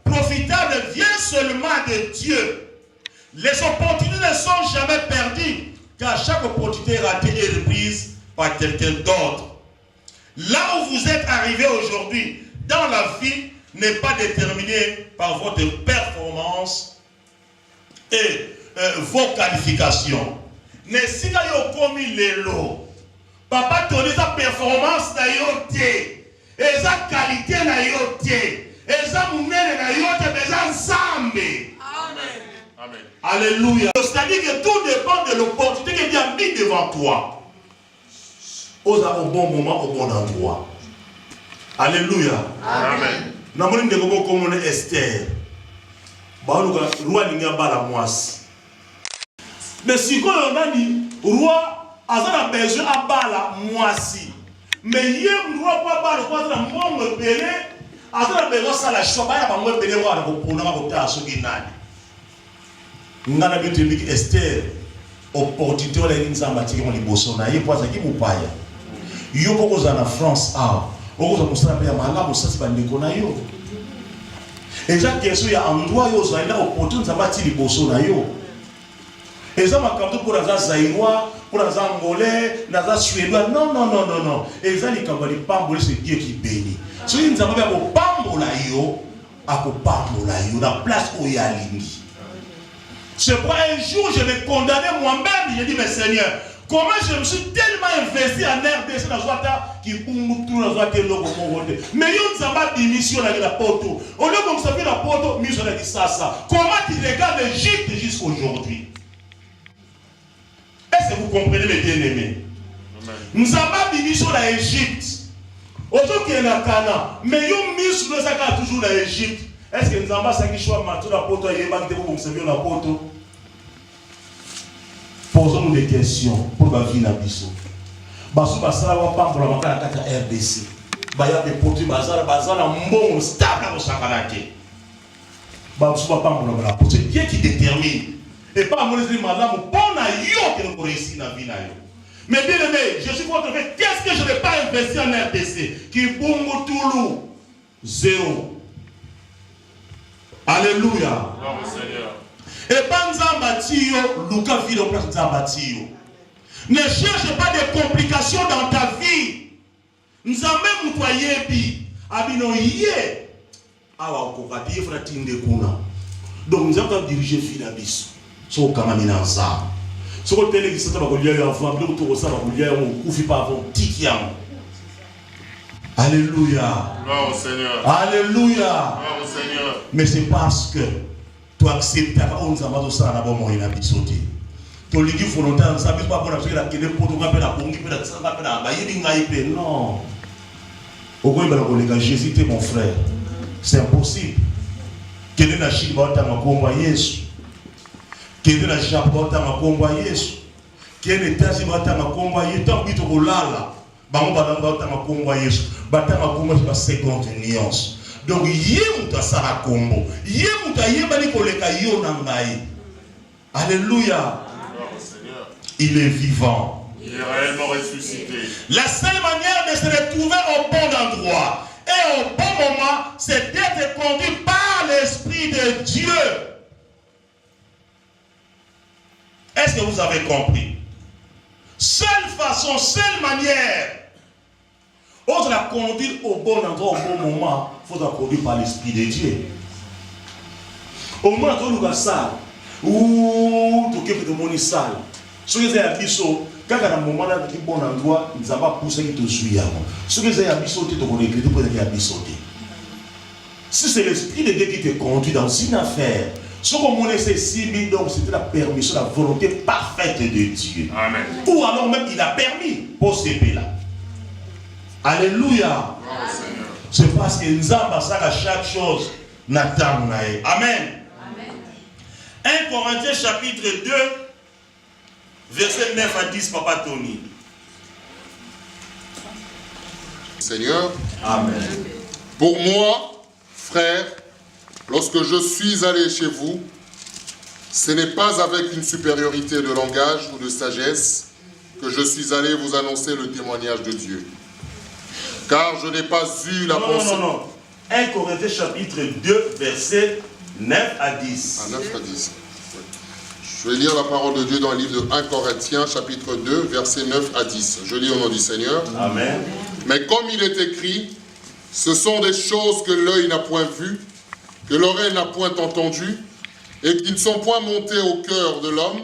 profitable vient seulement de Dieu. Les opportunités ne sont jamais perdues, car chaque opportunité ratée est reprise par quelqu'un d'autre. Là où vous êtes arrivé aujourd'hui, dans la vie, n'est pas déterminé par votre performance et vos qualifications. Mais si vous avez commis les lots, papa te dit sa performance na yoté, et sa qualité na yoté, et sa mounene na yoté, mais sa sambe. Amen. Amen. Alléluia. C'est-à-dire que tout dépend de l'opportunité qui vient mis devant toi. Au bon moment, au bon endroit. Alléluia. Amen. Nous avons dit comme Esther. Roi n'a pas la moisse. Mais si on a dit, roi a besoin de la moisse. Mais il y a un roi qui a besoin de la moisse. Il a besoin de la choix. Il a besoin de la choix. Nous avons dit que Esther, opportunité de la liboso na ye poza ki mupaya. Yo poko za na France a. Oko za musala pe ya malamu sasa bandeko na yo. Eza keso ya endroit yo za ina opportunité za bati liboso na yo. Eza makambo pour za Zaïrois, pour za Angolais, na za Suédois. Non. Eza likambo li pambo c'est Dieu qui bénit. So il nzamba ba ko pambola yo, akopambola yo na place où ya lingi. C'est pourquoi un jour je vais condamner moi-même. J'ai dit, mais Seigneur, comment je me suis tellement investi en RDC dans Zouata qui boum tout dans Zouata logo mon mais il n'y a pas d'émission avec la poto. Au lieu de me la poto, mise on a dit ça. Comment tu regardes l'Égypte jusqu'à aujourd'hui? Est-ce que vous comprenez mes bien-aimés? Nous avons pas d'émission dans l'Égypte. Autant qu'il y a un Cana, mais il mise sur le sac toujours dans l'Égypte. Est-ce que nous avons pas ça qui choisit la poto et il y a des gens qui se la poto? Posons-nous des questions pour la vie de Nabiso. Basu basala wa pambola makala kata RDC. Baya be poti bazala mbongo stable au sakalake. Basu ba pambola bala. C'est Dieu qui détermine. Et pas mon esprit madame pour na yo que nous réussir dans vie na yo. Mais bien aimé, je suis votre frère. Qu'est-ce que je ne vais pas investir en RDC? Qui bongo toulou zéro. Alléluia. Bravo Seigneur. Et pas Nzambatio, Luka vit au place Nzambatio. Ne cherche pas de complications dans ta vie. Nzambe mutwayebi, abino yé. Awa kokati yé frati ndekuna. Donc nous avons dirigé Filabis. So kamamina nza. So ko télé qui s'est pas relié avant, donc tout ça va relié on koufi pas avant tikiam. Alléluia. Gloire au Seigneur. Alléluia. Gloire au Seigneur. Mais c'est parce que tu acceptes que on s'en va de ça là-bas moi il a bisoté. Tu lui dis volontaire ça veut pas pour parce que la kene poto ka pela pongi pela ça ka pela ba yidi ngai pe non. Au quoi il va le Jésus t'es mon frère. C'est impossible. Quel est la chine ba ta makomba Yesu. Quel est la chapa ba ta makomba Yesu. Quel est ta ba ta makomba Yesu tant bito ko lala. Bango ba ta makomba Yesu. Ba ta makomba c'est la seconde nuance. Donc, Yemuta Sara Kombo. Yemuta Yebani Koleka Yonangai. Alléluia. Il est vivant. Il est réellement ressuscité. La seule manière de se retrouver au bon endroit et au bon moment, c'est d'être conduit par l'Esprit de Dieu. Est-ce que vous avez compris? Seule façon, seule manière. On la conduire au bon endroit, au bon moment, il faut la conduire par l'Esprit de Dieu. Au moment où nous avons ça, ou tout le monde est sale. Ce qui est à Bisso, quand à un moment là, qui bon endroit, nous avons poussé qui te suit. Ce qui est à Bisso, tu te connais, tu peux être à Bisso. Si c'est l'Esprit de Dieu qui te conduit dans une affaire, ce qu'on est c'est donc c'était la permission, la volonté parfaite de Dieu. Amen. Ou alors même il a permis pour ce pays là. Alléluia. C'est parce que Nzamba ça à chaque chose n'attend pas. Amen. 1 Corinthiens chapitre 2 verset 9 à 10 Papa Tony. Seigneur. Amen. Pour moi, frère, lorsque je suis allé chez vous, ce n'est pas avec une supériorité de langage ou de sagesse que je suis allé vous annoncer le témoignage de Dieu. Car je n'ai pas eu la pensée... Non. 1 Corinthiens chapitre 2, verset 9 à 10. 9 à 10. Je vais lire la parole de Dieu dans le livre de 1 Corinthiens chapitre 2, verset 9 à 10. Je lis au nom du Seigneur. Amen. Mais comme il est écrit, Ce sont des choses que l'œil n'a point vues, que l'oreille n'a point entendues, et qui ne sont point montées au cœur de l'homme,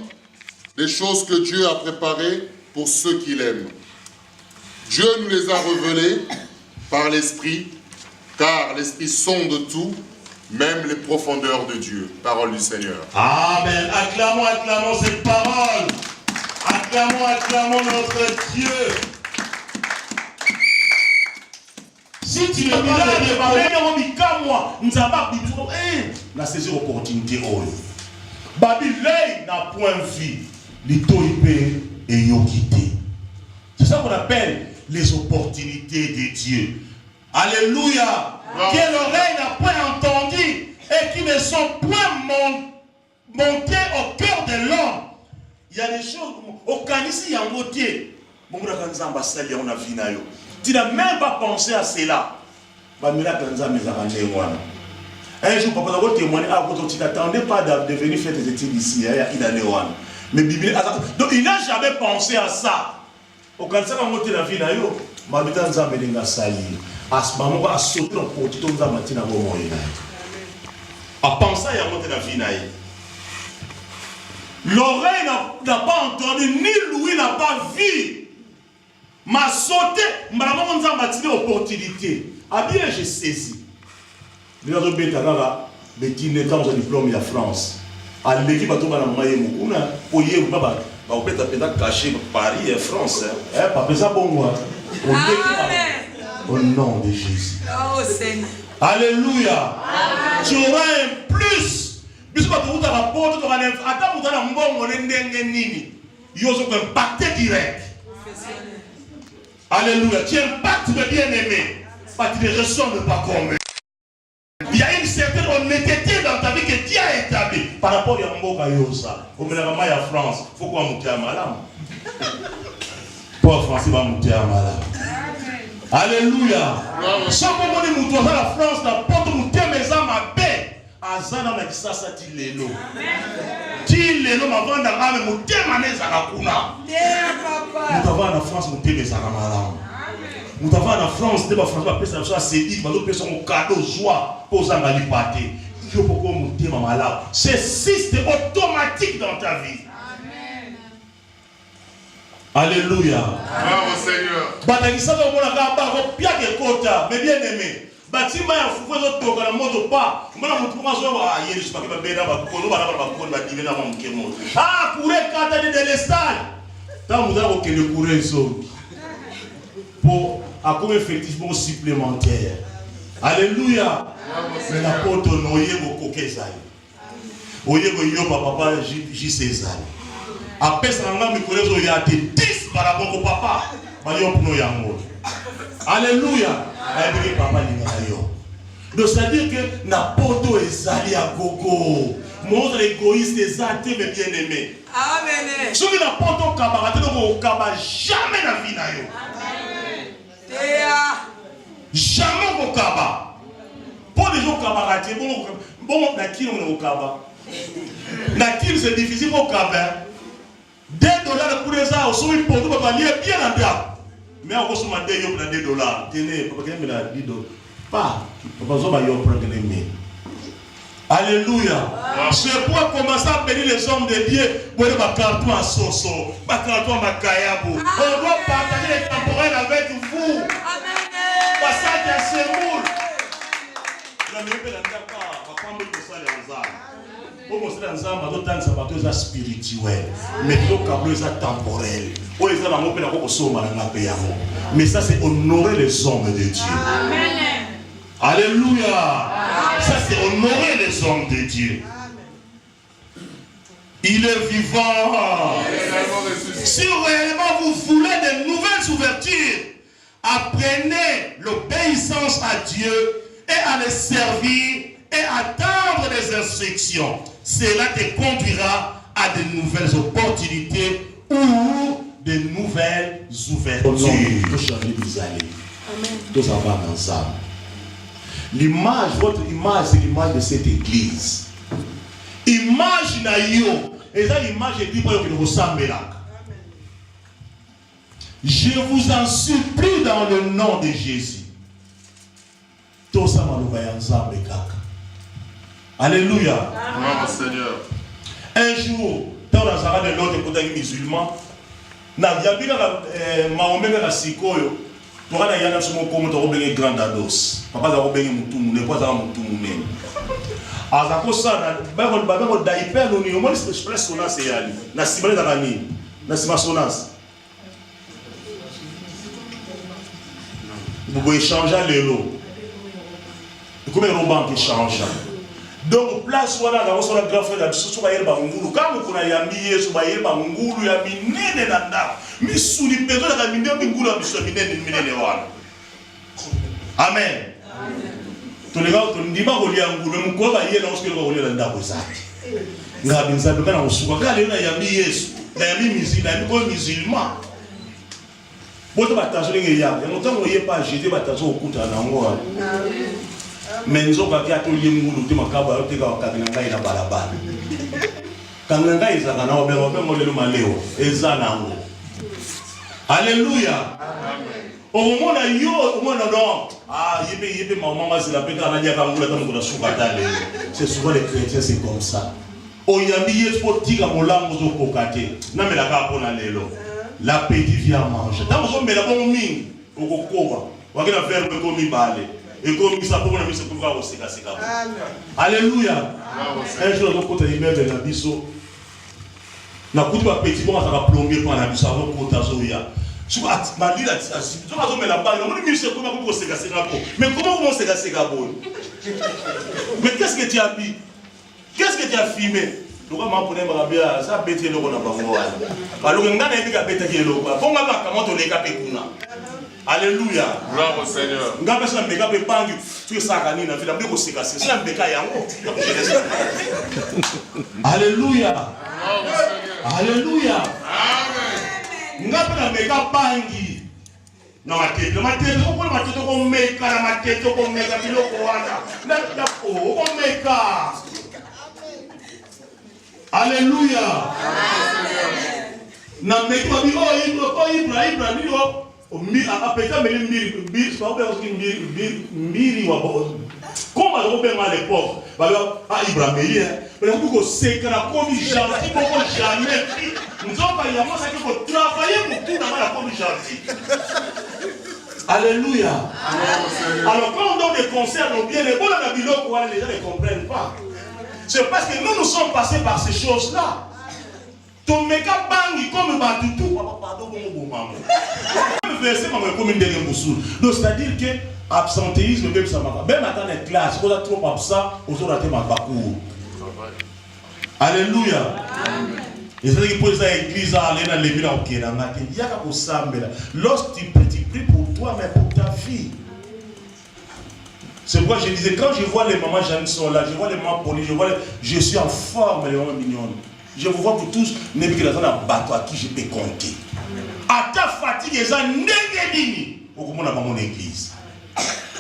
des choses que Dieu a préparées pour ceux qui l'aiment. Dieu nous les a révélées par l'Esprit, car l'Esprit sonde tout, même les profondeurs de Dieu. Parole du Seigneur. Amen. Acclamons, acclamons cette parole. Acclamons, acclamons notre Dieu. Si tu ne peux pas moi, nous avons la saisir opportunité. Babylone n'a point vu. L'itoïpé et yokité. C'est ça qu'on appelle les opportunités de Dieu. Alléluia. Que l'oreille n'a point entendu et qui ne sont point montées au cœur de l'homme. Il y a des choses, au Canisi, il y a un motier. Tu n'as même pas pensé à cela. Un jour, papa, tu n'attendais pas de venir faire tes études ici. Mais Bible, donc il n'a jamais pensé à ça. Au Canada, on a la vie, à ce moment, à sauter dans le portrait, on a matin à penser à monter la vie. L'oreille n'a pas entendu, ni l'ouïe n'a pas vu. M'a sauté, maman, on a matin opportunité. Ah bien, j'ai saisi. Les autres bêtes, les dîners, quand on a diplôme, il y a France. À l'équipe, on a un moyen, on peut être caché Paris et France. Pas ça pour moi. Au nom de Jésus. Oh Seigneur. Alléluia. Tu auras un plus. Puisque tu as un rapport, tu auras un attends, tu as un bon il y a impacté direct. Alléluia. Tu impactes le bien-aimé. Tu ne ressembles pas comme eux. Il y a une certaine honnêteté dans ta vie que Dieu a établie. Par rapport à Mboka Yosa, au Ménagama à France, il faut qu'on monte à Malam. Pour France, il va monter à Malam. Alléluia. Chaque moment où nous sommes à la France, la porte nous tient mes âmes à paix. Azana na kisasa tilelo. Tilelo mavanda ame nous tient maneza la kuna. Nous avons en France nous tient mes âmes à Malam. Nous avons en France, des Français va passer ça c'est dit, va passer son cadeau joie pour s'engager pâté. Il faut pourquoi monter ma malade. C'est système automatique dans ta vie. Amen. Alléluia. Bravo Seigneur. Batakisa va mona kaba ko pia ke kota, mais bien aimé. Batima ya fuko zo toka na moto pa. Mbona mtu kwa zo wa yeli sipa ke benda ba kono ba na ba kono ba divena ma mkemo. Ah, courir kata de l'estade. Tant vous avez que courir so. Pour comme effectivement supplémentaire. Alléluia. Mais la porte noyé beaucoup qu'ezali. Oye go yo papa J César. Après ça on me connaît il y a des 10 par rapport au papa. Ba yo pour yango. Alléluia. Aïe papa linga yo. Donc ça veut dire que na porte ezali à gogo. Montre égoïste ezate mais bien aimé. Amen. Ce qui na porte au cabaret donc au cabaret jamais na vie na yo. Jamais au kaba. Pour les gens camarades, bon, nakil on est au kaba. Nakil c'est difficile au kaba. $2 pour les gens, sont pour nous va lier bien en bien. Mais on reçoit $2 Tenez, papa qui me l'a dit pas. Papa zo ba yo prendre les. Alléluia. C'est pour commencer à bénir les hommes de Dieu. Pour les carton à Soso, pas carton à Kayabo. On doit partager les temporels avec vous. Passage à Sémoul. La meilleure de la terre, papa me dit ça les hommes. Pour montrer les hommes, d'autres temps, ça va être spirituel. Mais d'autres câbles, ça temporel. Pour les hommes, on peut avoir au dans la paix. Mais ça, c'est honorer les hommes de Dieu. Amen. Alléluia. Ça, c'est honorer les hommes de Dieu. Il est vivant. Si réellement vous voulez de nouvelles ouvertures, apprenez l'obéissance à Dieu et à le servir et attendre les instructions. Cela te conduira à de nouvelles opportunités ou de nouvelles ouvertures. Tous ensemble ensemble. L'image, votre image, c'est l'image de cette église. Image na yo, et ça l'image est dit pour que nous ressemblons là. Je vous en supplie dans le nom de Jésus. Tout ça maloba ya nzambe kaka. Alléluia. Gloire au Seigneur. Un jour, dans la zara de l'autre côté musulman, na yabila Mahomet ka sikoyo, to kana yana sumo komo to obenge grand ados. Papa za obenge mutu mune, pas za mutu mune. Azako sana, ba ko daiper no ni o mo express sona se yali. Na sibale da kani, na sima sonas. Vous pouvez changer les lots. Combien de banques qui changent? Donc, place où on a un grand frère, on a un bangulu. Quand on a un billet, on a un bangulu, il y a un minene nanda. Mais sous les personnes, il y a un minene bangulu, il y a un minene wana. Amen. Tous les gars, on dit pas qu'on y a un bangulu, mais on va y aller dans ce que l'on va y aller dans le sac. On a bien ça, on a un souk. Quand il y a un billet, il y a un musulman. Boto batazo lingi ya. Ngotango yepa jete batazo okuta na ngo. Menzo kakia to limulu te makaba yo te ka kakina na balabala. Kanga izaka na obe ngolelo maleo ezana ngo. Alléluia. Amen. Omona yo omona non. Ah yebe maman mazila peka na nya kangula tamu na suka dale. C'est souvent les chrétiens c'est comme ça. Oyambi yepo tika molango zo kokate. Na melaka pona lelo. L'appétit vient manger. Dans mon mais la bonne mine, au coco, on va faire le commis balé. Et comme ça pour nous, c'est pour voir aussi la séquence. Alléluia. Un jour, on côté de la biso. Na coup de appétit, on va plomber pour la biso avant qu'on t'azoya. Tu vois, ma vie là, tu vas mettre la balle. On dit c'est comment on se casse la peau. Mais comment on se casse la peau? Mais qu'est-ce que tu as mis? Qu'est-ce que tu as filmé? Donc, je vais ça bête le bon alors que ngana ndika bête ki lo kwa bonga ba kama to leka pe kuna. Alléluia. Gloire au Seigneur. Ngaba ça mbeka pe pangi tu ça kani na vila mbeko seka c'est ça mbeka yango. Alléluia. Alléluia. Amen. Ngaba na mbeka pangi na matete ko kwa matete ko meka na matete ko meka biloko wana na ko meka. Alléluia. Na meki ba bi Ibra ni o mi apeka meli mbiri pas bien aussi mbiri wa bo comment on peut à l'époque ba Ibra meli mais on peut seka na komi gentil beaucoup jamais nzoka ya masa ki ko travailler beaucoup na la komi gentil. Alléluia. Alors quand on donne des conseils aux bien les bons na biloko wala les gens ne comprennent pas. C'est parce que nous sommes passés par ces choses-là. Ton méga bangi comme Batutu, pardon, mon maman. Le verset m'a comme une dernière moussou. Donc c'est-à-dire que absentéisme même ça m'a. Même attendre les classes, quand on a trop absent, on a raté ma parcours. Alléluia. Et c'est-à-dire que pour les églises, aller dans les villes au Kenya, il y a qu'à pour ça, lorsque tu pries pour toi, mais pour ta fille. C'est pourquoi je disais, quand je vois les mamans Jeanne sont là, je vois les mamans Pauline, je suis en forme, les mamans mignonnes. Je vous vois pour tous, n'est plus que dans un bateau à qui je peux compter. À ta fatigue, ils ont négédini. Au comment on a mon église.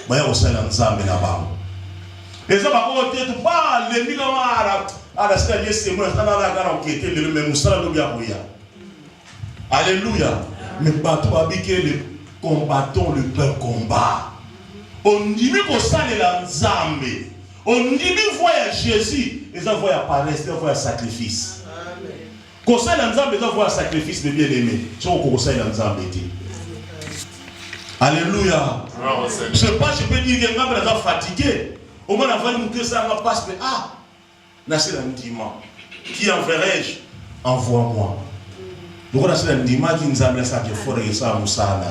Bah, on s'est lancé à Ménabam. Les hommes à côté, tu parles, les millions à la salle, c'est moi, ça n'a pas qui était le même moussala de Biarouya. Alléluia. Mais bateau habité, les combattants, le peuple combat. On dit que ça est la Nzambe. On dit que voyez Jésus, ils envoient apparaître, ils envoient sacrifice. Quand ça est la Nzambe, ils envoient sacrifice de bien-aimé. C'est ce ça est la Nzambe. Alléluia. Je ne sais pas, je peux dire que les gens sont fatigués. Au moins, avant de ça, on passe, mais ah, là c'est l'indiment. Qui enverrai-je? Envoie-moi. Donc, on a c'est l'indiment qui nous amène ça, qu'il faut ça, Moussa,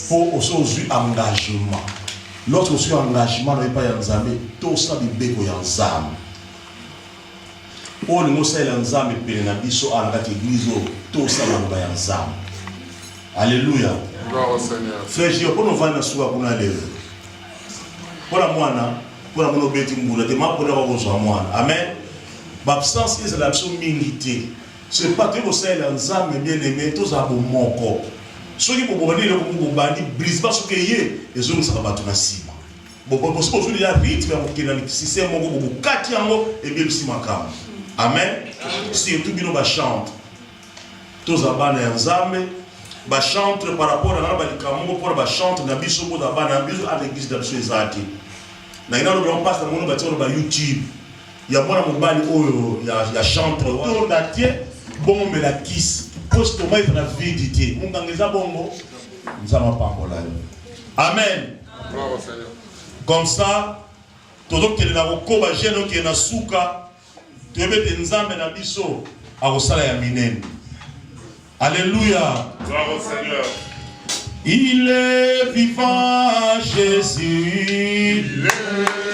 pour aussi engagement. Lorsque je suis en engagement, on n'est pas en Zambé, tout ça est béco en Zambé. On nous sait en Zambé, et on a dit so à l'église, tout ça est en Zambé. Alléluia. Gloire au Seigneur. Frère, je pour nous voir dans soi pour aller. Pour la moine, pour la mono bêtise moula, des mains pour la besoin moine. Amen. L'absence est l'absence milité. C'est pas que vous savez en Zambé bien aimé, tout ça pour mon corps. Ceux qui vont venir le bandi brise pas ce qu'il y a et ceux qui ça va battre na sima. Bon parce que il y a rythme qui dans si c'est mon go kati yango et bien si makam. Amen. Si tout bino ba chante. Tous abana ya Nzambe ba chante par rapport à na ba likambo pour ba chante na biso ko da bana biso à l'église de Zati. Naina on passe dans mon bâtiment sur YouTube. Il y a moi mobile oyo ya chantre tour d'atie bon me la kiss poste moi na vidité mon ngangeza bongo nzama pambola. Amen. Comme ça todo kele na koba jeune qui na suka tebete nzambe na biso akosala ya minene. Alléluia. Gloire au Seigneur. Il est vivant, Jésus. Il est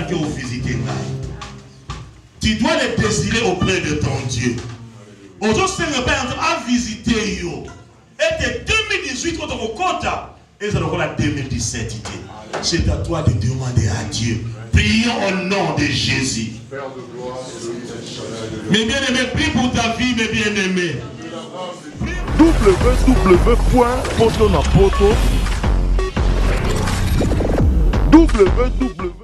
que vous visitez là. Tu dois les désirer auprès de ton Dieu. Aujourd'hui, c'est à visiter. Et de 2018, quand on compte, et ça la 2017. C'est à toi de demander à Dieu. Prions au nom de Jésus. Mes bien-aimés, prie pour ta vie, mes bien-aimés. www.potonapoto www